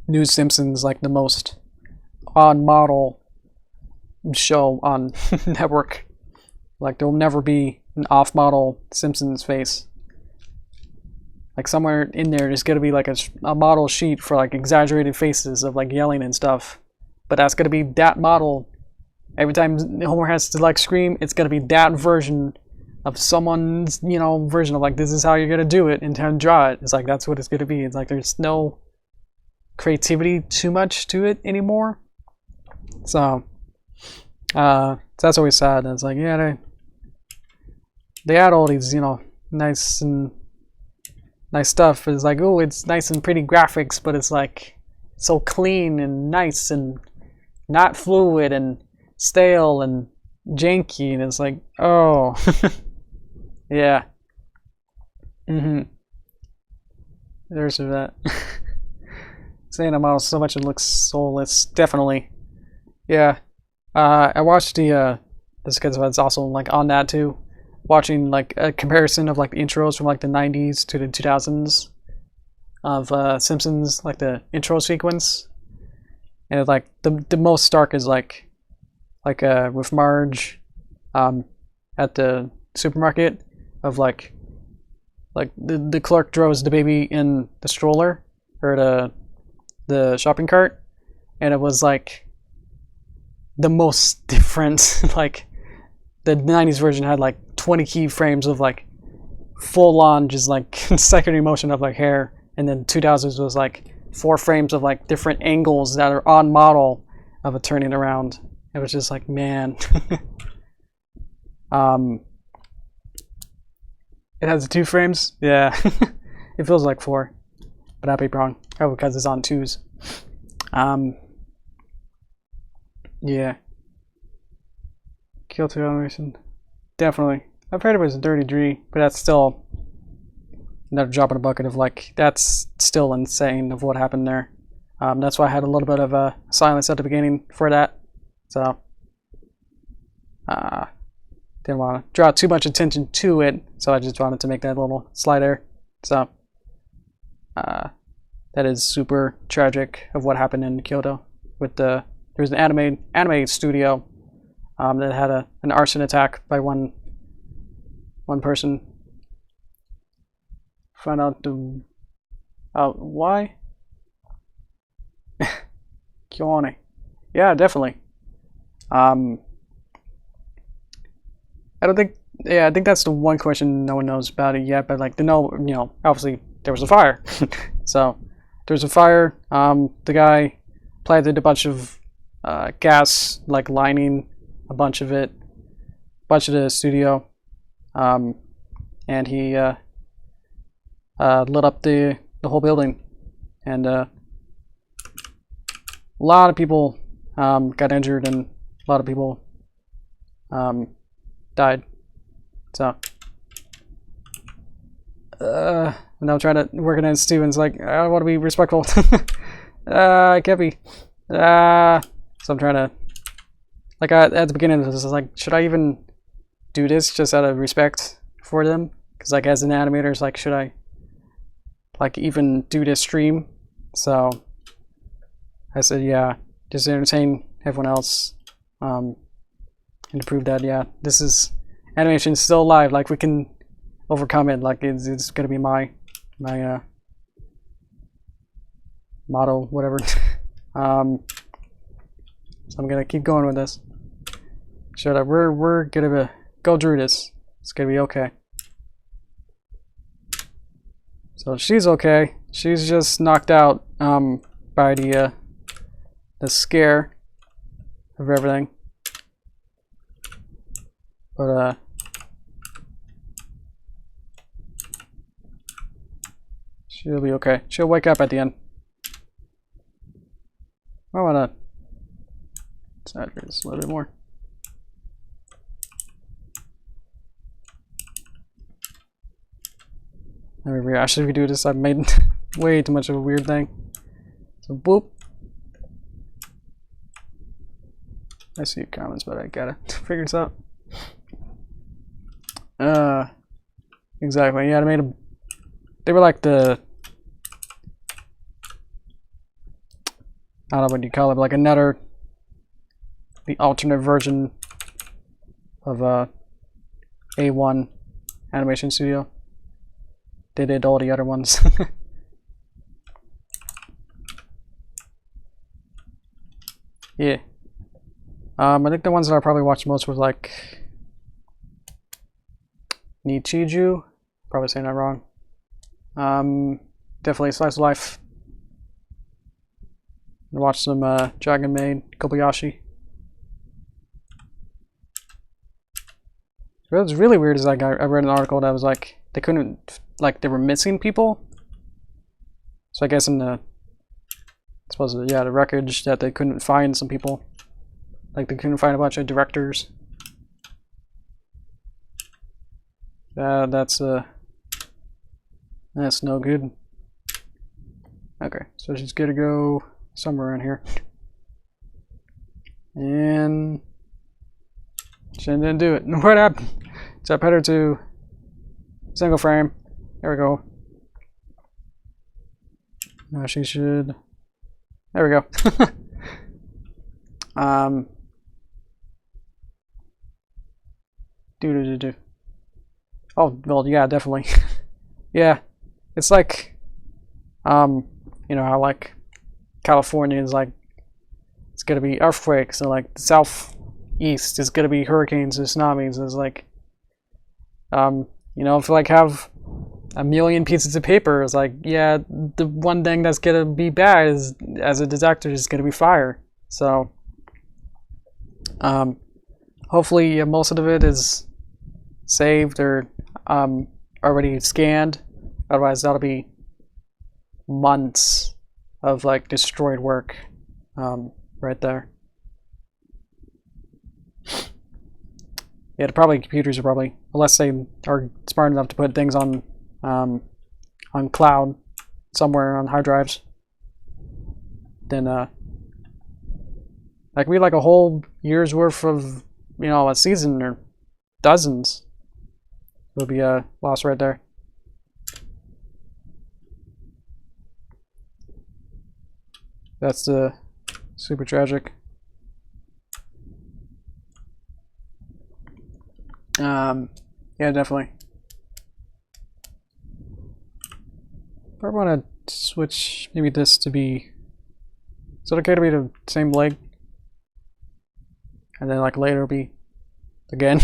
New Simpsons like the most on model show on network. Like there will never be an off-model Simpsons face. Like somewhere in there, there's gonna be like a model sheet for like exaggerated faces of like yelling and stuff. But that's gonna be that model. Every time Homer has to like scream, it's gonna be that version of someone's, you know, version of like, this is how you're gonna do it and to draw it. It's like, that's what it's gonna be. It's like there's no creativity too much to it anymore. So that's always sad. It's like, yeah, they add all these, you know, nice stuff. It's like, oh, it's nice and pretty graphics, but it's like so clean and nice and not fluid and stale and janky, and it's like, oh. Yeah. There's that. Saying a model so much it looks soulless. Definitely. Yeah. I watched the this because it's also like on that too. Watching like a comparison of like the intros from like the 90s to the 2000s of Simpsons, like the intro sequence, and it's like the most stark is like with Marge at the supermarket, of like the clerk throws the baby in the stroller or the shopping cart, and it was like the most different. Like the 90s version had like 20 keyframes of like full on just like consecutive motion of like hair, and then 2000s was like 4 frames of like different angles that are on model of it turning around. It was just like, man. It has 2 frames. Yeah. It feels like 4, but I'd be wrong. Oh, because it's on 2s. Yeah. Kill 2 animation. Definitely. I've heard it was a dirty Dree, but that's still another drop in a bucket of like, that's still insane of what happened there. That's why I had a little bit of silence at the beginning for that. So, didn't want to draw too much attention to it, so I just wanted to make that little slider. So, that is super tragic of what happened in Kyoto. With there was an anime studio that had an arson attack by one person. Find out why. Kione. Yeah, definitely. I don't think. Yeah, I think that's the one question no one knows about it yet. But like, obviously there was a fire. So there was a fire. The guy planted a bunch of gas, like lining a bunch of the studio, and he lit up the whole building, and a lot of people got injured, and a lot of people died. So now I'm trying to work it in Steven's like, I want to be respectful. I can't be. So I'm trying to, like, at the beginning of this, I was like, should I even do this just out of respect for them? Because like, as an animator, it's like, should I like even do this stream? So I said, yeah, just entertain everyone else, and to prove that, yeah, this is animation still alive. Like, we can overcome it. Like, it's gonna be my motto, whatever. So I'm gonna keep going with this. Shut up. We're gonna go through this. It's gonna be okay. So she's okay. She's just knocked out by the scare of everything. But she'll be okay. She'll wake up at the end. I wanna saturate this a little bit more. I should redo this. I've made way too much of a weird thing. So boop. I see your comments, but I gotta figure this out. Exactly. Yeah, they were like I don't know what you call it, but like another the alternate version of A1 Animation Studio. They did all the other ones. Yeah. I think the ones that I probably watched most was like Nichiju. Probably saying that wrong. Definitely Slice of Life. Watch some Dragon Maid, Kobayashi. What was really weird is like I read an article that was like they couldn't, like they were missing people. So I guess in the, I suppose yeah, the wreckage that they couldn't find some people. Like they couldn't find a bunch of directors. That's no good. Okay, so she's gonna go somewhere around here. And she didn't do it. What happened? So I put her to single frame. There we go. Now she should. There we go. Do. Oh well, yeah, definitely. Yeah, it's like, you know how like California is like, it's gonna be earthquakes, and like the southeast is gonna be hurricanes and tsunamis. It's like, you know, if you like have a million pieces of paper, it's like, yeah, the one thing that's gonna be bad is, as a detector, is gonna be fire. So, hopefully most of it is saved or already scanned. Otherwise, that'll be months of like destroyed work right there. Yeah, probably computers are probably, unless they are smart enough to put things on cloud somewhere on hard drives, then like we like a whole year's worth of, you know, a season or dozens will be lost right there. That's super tragic. Yeah, definitely. I want to switch maybe this to be. Is it okay to be the same leg? And then like later be again.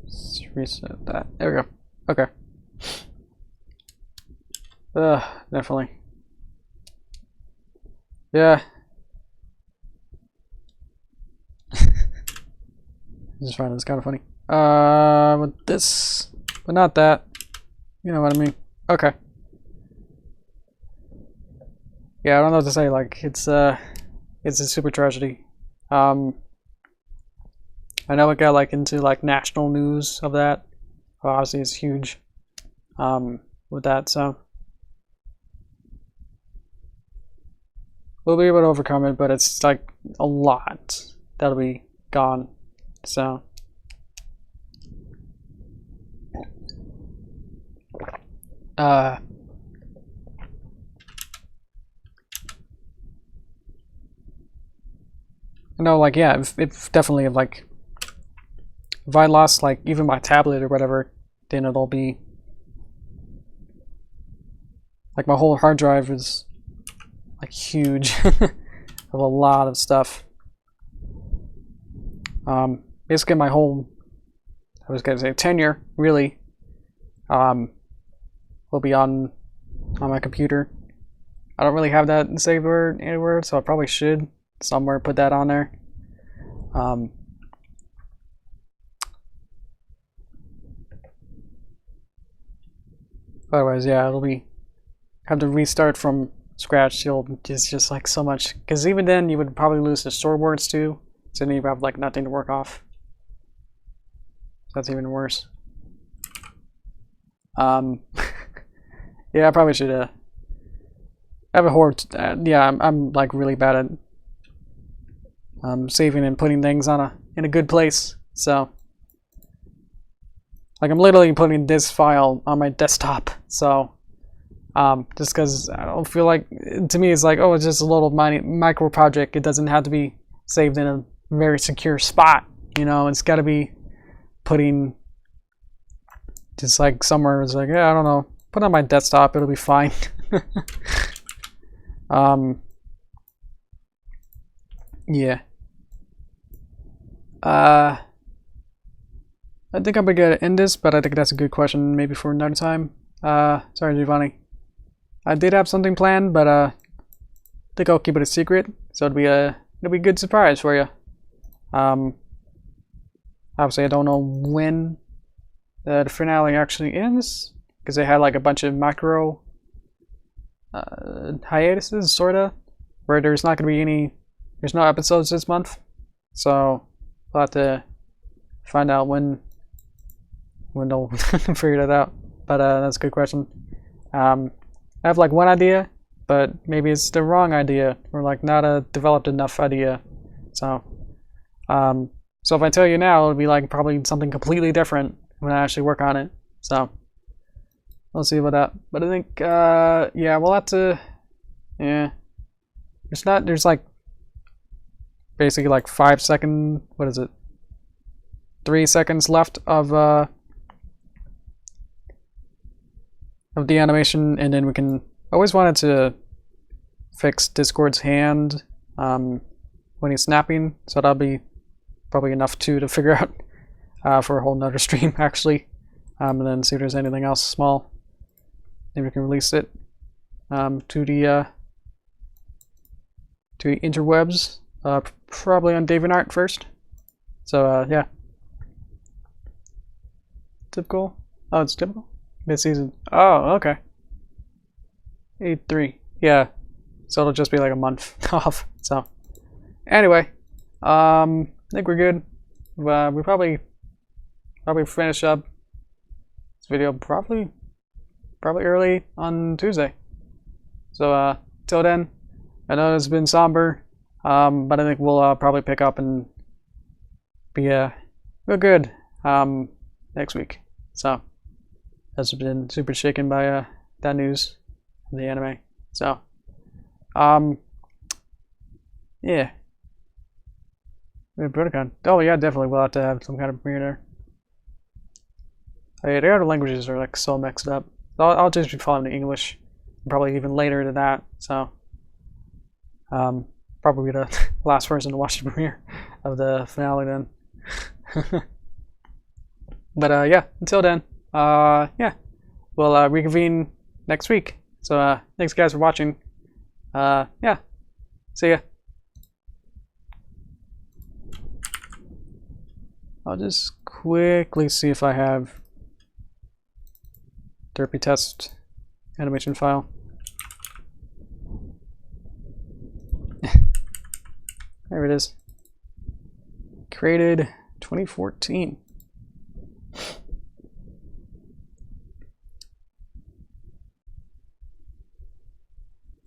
Let's reset that. There we go. Okay. Definitely. Yeah. Just find it's kind of funny. With this, but not that. You know what I mean? Okay. Yeah, I don't know what to say. Like, it's a super tragedy. I know it got like into like national news of that. Well, obviously, it's huge. With that, so we'll be able to overcome it, but it's like a lot that'll be gone. So no, like yeah, if definitely like if I lost like even my tablet or whatever, then it'll be like my whole hard drive is like huge of a lot of stuff. Basically my whole, I was gonna say tenure really, will be on my computer. I don't really have that saved anywhere, so I probably should somewhere put that on there. Otherwise, yeah, it'll be have to restart from scratch. It's just like so much, because even then you would probably lose the storyboards too. So then you have like nothing to work off. That's even worse. Yeah, I probably should have a horror. Yeah, I'm like really bad at saving and putting things on in a good place. So Like, I'm literally putting this file on my desktop, so just because I don't feel like, to me it's like, oh, it's just a little micro project. It doesn't have to be saved in a very secure spot, you know. It's got to be putting just like somewhere. It's like, yeah, I don't know, put it on my desktop, it'll be fine. Yeah. I think I'm gonna end this, but I think that's a good question maybe for another time. Sorry, Giovanni. I did have something planned, but I think I'll keep it a secret, so it'll be a good surprise for you. Obviously, I don't know when the finale actually ends, because they had like a bunch of micro hiatuses, sorta, where there's not gonna be there's no episodes this month, so we'll have to find out when they'll figure that out. But that's a good question. I have like one idea, but maybe it's the wrong idea, or like not a developed enough idea. So if I tell you now, it'll be like probably something completely different when I actually work on it. So we'll see about that. But I think yeah, we'll have to, yeah, there's like basically like 5 seconds, what is it, 3 seconds left of the animation, and then we can, I always wanted to fix Discord's hand when he's snapping, so that'll be probably enough to figure out for a whole nother stream actually, and then see if there's anything else small. Maybe we can release it to the interwebs, probably on DeviantArt first. So yeah, typical. Oh, it's typical. Mid-season. Oh, okay. 8-3. Yeah. So it'll just be like a month off. So anyway, I think we're good. We probably finish up this video probably early on Tuesday. So till then, I know it's been somber, but I think we'll probably pick up and be real good next week. So has been super shaken by that news in the anime. So yeah. Protocon. Oh yeah, definitely we'll have to have some kind of premiere there. Oh yeah, the other languages are like so mixed up. I'll just be following the English, probably even later than that. So probably the last person to watch the premiere of the finale then. But yeah, until then, yeah, we'll reconvene next week. So thanks guys for watching. Yeah, see ya. I'll just quickly see if I have Derpy test animation file. There it is. Created 2014.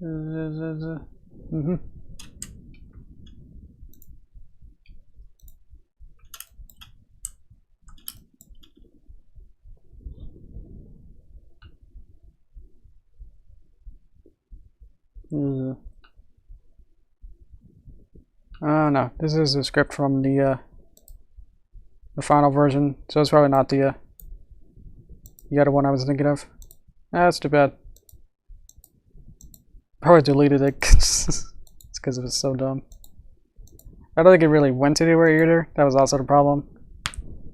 Mm-hmm. No, this is a script from the final version, so it's probably not the other one I was thinking of. That's too bad. Probably deleted it. It's because it was so dumb. I don't think it really went anywhere either. That was also the problem.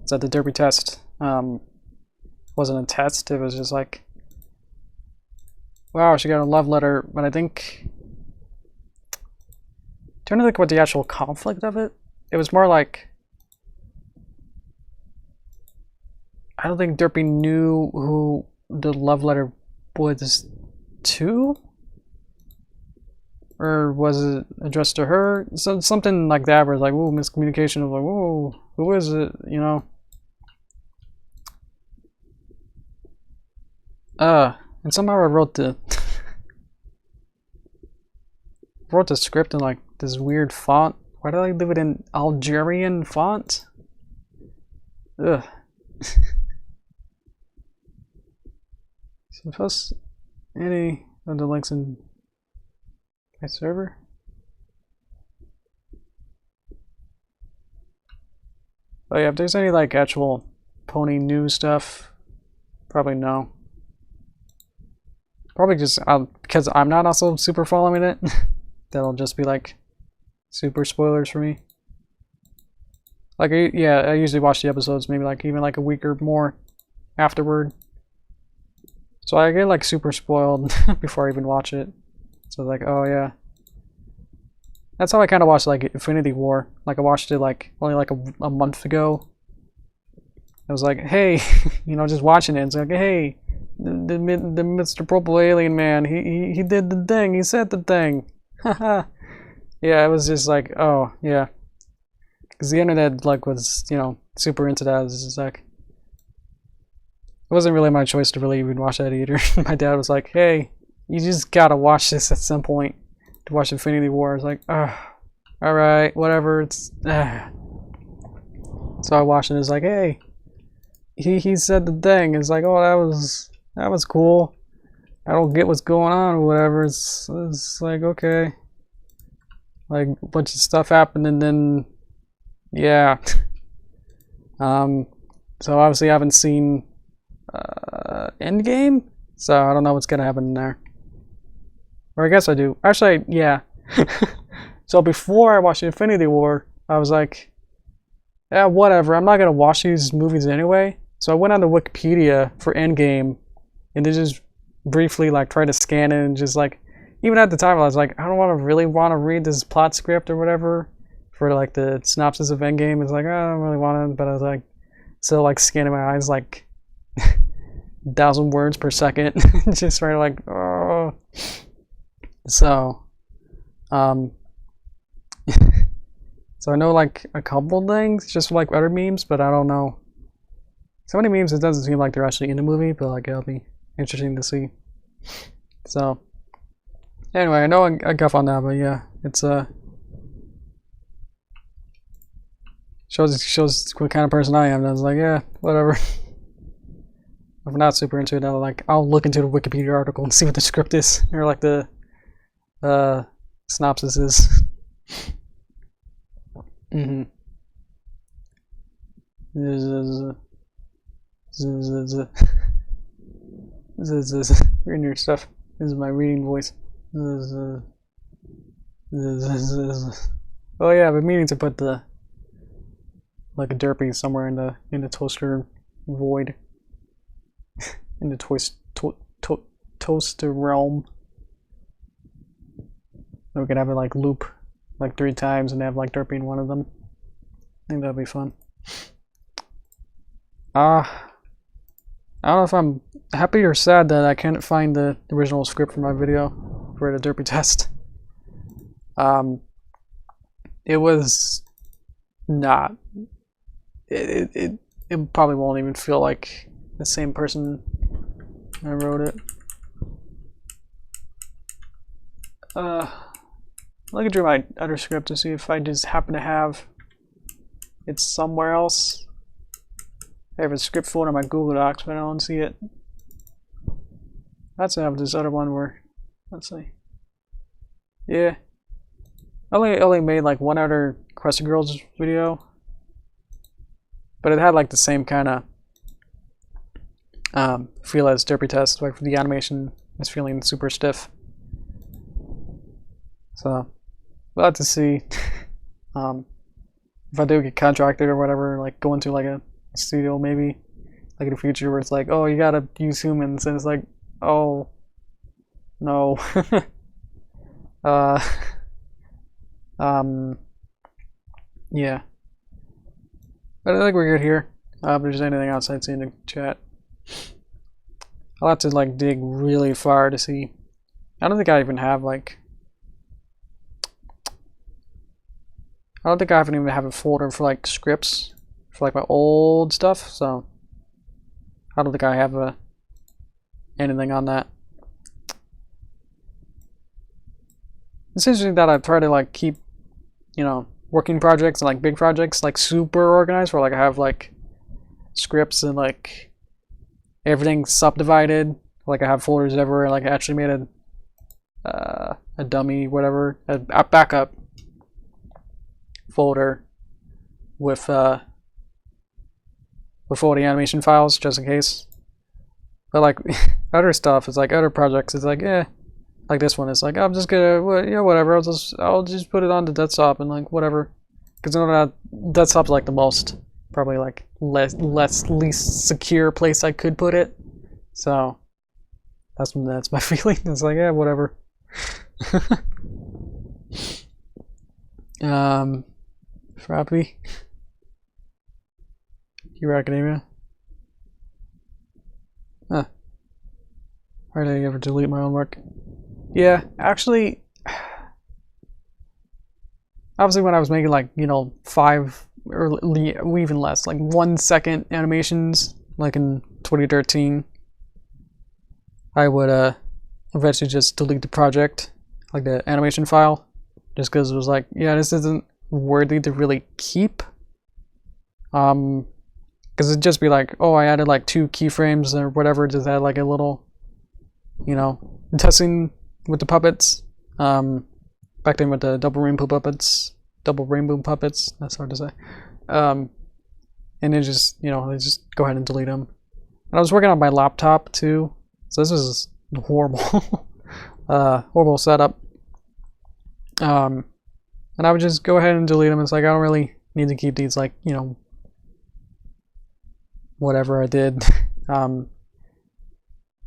It's that the Derpy test wasn't a test. It was just like, wow, she got a love letter, but I think, trying to think what the actual conflict of it. It was more like, I don't think Derpy knew who the love letter was to, or was it addressed to her? So something like that, where it's like, ooh, miscommunication of like, ooh, who is it? You know. And somehow I wrote the script in like this weird font. Why did I leave it in Algerian font? Ugh. So post any of the links in my server. Oh yeah, if there's any like actual pony news stuff, probably no. Probably just because I'm not also super following it. That'll just be like super spoilers for me. Like yeah, I usually watch the episodes maybe like even like a week or more afterward. So I get like super spoiled before I even watch it. So like, oh yeah. That's how I kind of watched like Infinity War. Like I watched it like only like a month ago. I was like, hey, you know, just watching it. It's like, hey, the Mr. Purple Alien Man, he did the thing. He said the thing. Haha. Yeah, it was just like, oh yeah, because the internet like was, you know, super into that. It was just like, it wasn't really my choice to really even watch that either. My dad was like, hey, you just gotta watch this at some point to watch Infinity War. I was like, all right, whatever. It's so I watched it. It's like, hey, he said the thing. It's like, oh, that was cool. I don't get what's going on or whatever. It's like, okay, like a bunch of stuff happened and then yeah. So obviously I haven't seen Endgame, so I don't know what's gonna happen in there. Or I guess I do. Actually, yeah. So before I watched Infinity War, I was like, yeah, whatever. I'm not gonna watch these movies anyway. So I went on to Wikipedia for Endgame, and then just briefly like tried to scan it and just like, even at the time I was like, I don't really want to read this plot script or whatever for like the synopsis of Endgame. It's like, I don't really want to, but I was like, still like scanning my eyes like 1,000 words per second, just trying to like, oh. So, so I know like a couple things, just like other memes, but I don't know. So many memes, it doesn't seem like they're actually in the movie, but like it'll be interesting to see. So, anyway, I know I guff on that, but yeah, it's shows what kind of person I am. And I was like, yeah, whatever. If I'm not super into it, I'll look into the Wikipedia article and see what the script is, or like the synopsis is. Reading your stuff. This is my reading voice. Oh yeah, I've been meaning to put the like a Derpy somewhere in the toaster void. In the toaster realm. We could have it like loop like 3 times and have like Derpy in one of them. I think that'd be fun. I don't know if I'm happy or sad that I can't find the original script for my video for the Derpy test. It was not. It probably won't even feel like the same person I wrote it. Look through my other script to see if I just happen to have it somewhere else. I have a script folder in my Google Docs, but I don't see it. That's have this other one where, let's see. Yeah, I only made like one other Crescent Girls video, but it had like the same kind of feel as Derpy test. Like the animation is feeling super stiff. So we'll have to see if I do get contracted or whatever, like go into like a studio maybe like in the future where it's like, oh, you gotta use humans, and it's like, oh no. Yeah, but I think we're good here. If there's anything else I'd see in the chat, I'll have to like dig really far to see. I don't think I even have like, I don't think I even have a folder for like scripts for like my old stuff, so I don't think I have anything on that. It's interesting that I try to like keep, you know, working projects and like big projects like super organized, where like I have like scripts and like everything subdivided Like I have folders everywhere. Like I actually made a dummy, whatever, a backup folder with all the animation files just in case. But like other stuff, it's like other projects, it's like like this one, it's like I'm just gonna whatever. I'll just put it on the desktop and like whatever, because you know that desktop's like the most probably like least secure place I could put it. So that's my feeling. It's like whatever. Frappy. Hero Academia. Huh. Why did I ever delete my own work? Yeah, actually, obviously when I was making like, 5 or even less, like 1 second animations, like in 2013, I would eventually just delete the project, like the animation file, just because it was like, yeah, this isn't worthy to really keep. Because it'd just be like, oh, I added like 2 keyframes or whatever, just add like a little, testing with the puppets. Back then with the double rainbow puppets, that's hard to say. And then just, they just go ahead and delete them. And I was working on my laptop too, so this was horrible, horrible setup. And I would just go ahead and delete them. It's like, I don't really need to keep these, like, whatever I did.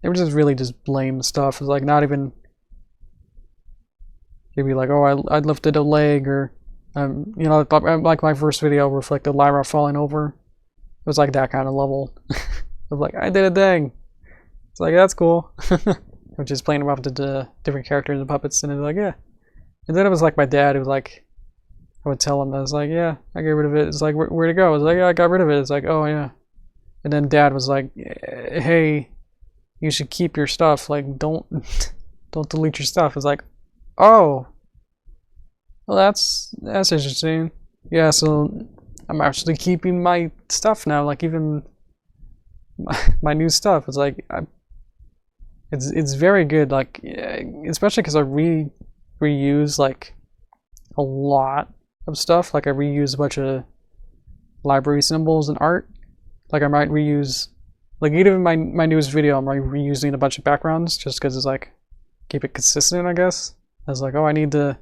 They were just really just lame stuff. It's like not even, it'd be like, oh, I lifted a leg, or like my first video reflected Lyra falling over. It was like that kind of level. Of like, I did a thing. It's like, that's cool. I'm just playing around with the different characters and puppets, and it's like, yeah. And then it was like my dad who was like, I would tell him, I was like, yeah, I got rid of it. It's like, where'd it go? I was like, yeah, I got rid of it. It's like, oh yeah. And then dad was like, hey, you should keep your stuff. Like, don't delete your stuff. It's like, oh, well, that's interesting. Yeah, so I'm actually keeping my stuff now. Like, even my new stuff. It's like, it's very good. Like, especially because I reuse like a lot of stuff. Like, I reuse a bunch of library symbols and art. Like, I might reuse, like, even in my newest video, I'm reusing a bunch of backgrounds just because it's like, keep it consistent, I guess. I was like, oh, I need to,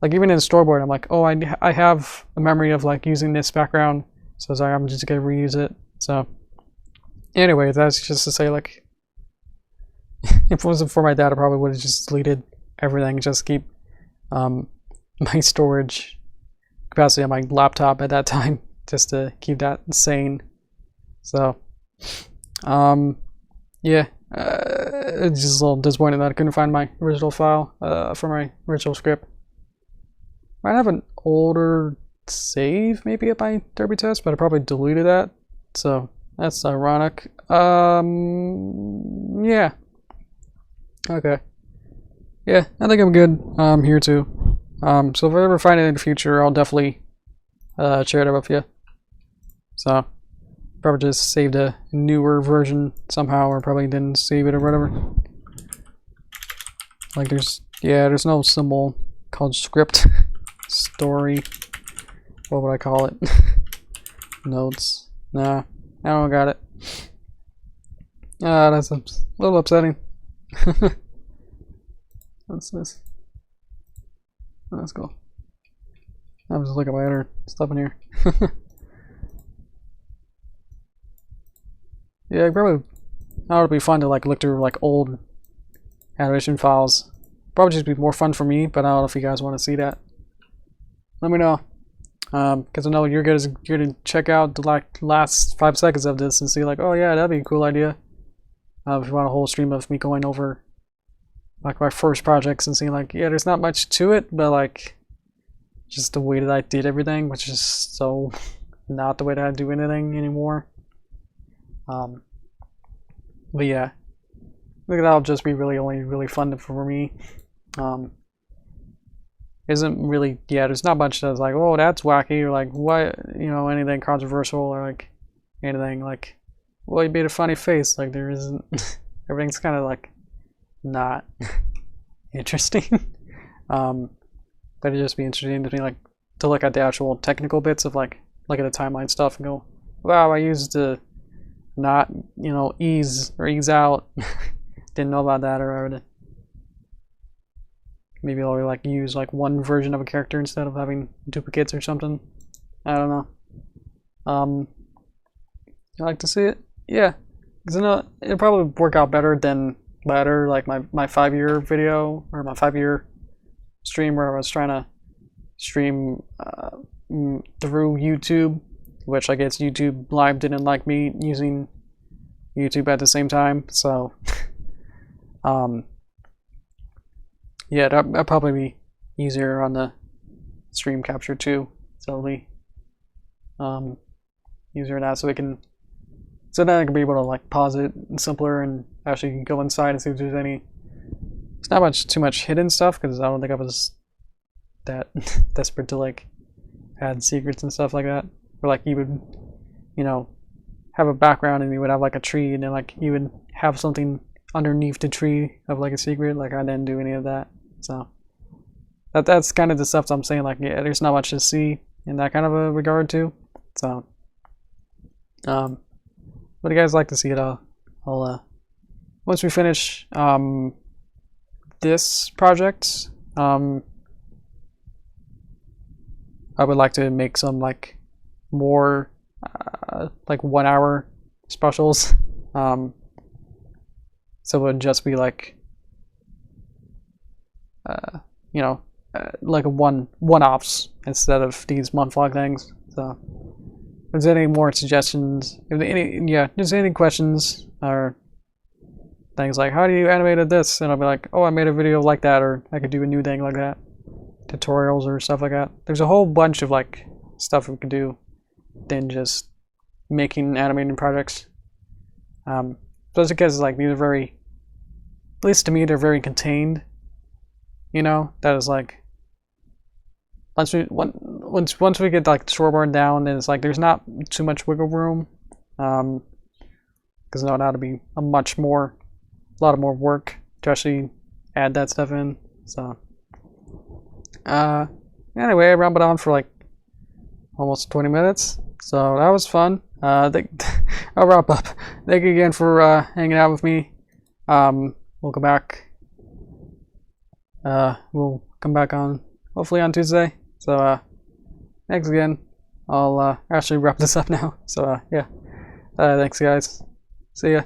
like, even in storyboard, I'm like, oh, I have a memory of like using this background, so it's like, I'm just gonna reuse it. So anyway, that's just to say, like, if it wasn't for my dad, I probably would have just deleted everything, just keep my storage capacity on my laptop at that time, just to keep that sane. So, yeah, it's just a little disappointing that I couldn't find my original file for my original script. Might have an older save maybe at my Derpy test, but I probably deleted that, so that's ironic. Yeah. Okay. Yeah, I think I'm good here too. So if I ever find it in the future, I'll definitely share it up with you. So probably just saved a newer version somehow, or probably didn't save it or whatever. Like there's no symbol called script. Story. What would I call it? Notes. Nah, I don't got it. That's a little upsetting. What's this? Oh, that's cool. I was just looking at my other stuff in here. Yeah, probably. That would be fun to like look through like old animation files. Probably just be more fun for me, but I don't know if you guys want to see that. Let me know, because I know you're gonna check out the like last 5 seconds of this and see like, oh yeah, that'd be a cool idea. If you want a whole stream of me going over like my first projects and seeing like, yeah, there's not much to it, but like just the way that I did everything, which is so not the way that I do anything anymore. But yeah, I think that'll just be really fun for me. Isn't really, yeah, there's not much that's like, oh, that's wacky, or like, what, anything controversial, or like anything like, well, you made a funny face. Like, there isn't everything's kind of like not interesting. But it'd just be interesting to me, like, to look at the actual technical bits of like look at the timeline stuff and go, wow, I used to not, you know, ease out. Didn't know about that, or I would maybe I'll like use like one version of a character instead of having duplicates or something. I don't know. I like to see it, yeah, because it'll probably work out better than later, like my 5-year video or my 5-year stream where I was trying to stream through YouTube, which I guess YouTube Live didn't like me using YouTube at the same time, so yeah, that'll probably be easier on the stream capture too, so it'll be easier now, so then I can be able to like pause it simpler and actually go inside and see if there's any. It's not too much hidden stuff because I don't think I was that desperate to like add secrets and stuff like that. Or like you would, you know, have a background and you would have like a tree and then like you would have something underneath the tree of like a secret. Like I didn't do any of that, so that's kind of the stuff that I'm saying. Like, yeah, there's not much to see in that kind of a regard too. So, what do you guys like to see it? I'll once we finish this project, I would like to make some like more like 1 hour specials. So it would just be like you know, like a one-offs instead of these month vlog things. So if there's any more suggestions, if there's any questions or things like how do you animate this, and I'll be like, oh, I made a video like that, or I could do a new thing like that, tutorials or stuff like that. There's a whole bunch of like stuff we could do than just making animating projects. Just because like these are very, at least to me, they're very contained. You know, that is like once we get like the storyboard down, then it's like there's not too much wiggle room. Because now that'll be a lot more work to actually add that stuff in. So anyway, I rambled on for like almost 20 minutes, so that was fun. I'll wrap up. Thank you again for hanging out with me. We'll come back. We'll come back on hopefully on Tuesday. So thanks again. I'll actually wrap this up now. So yeah, thanks guys. See ya.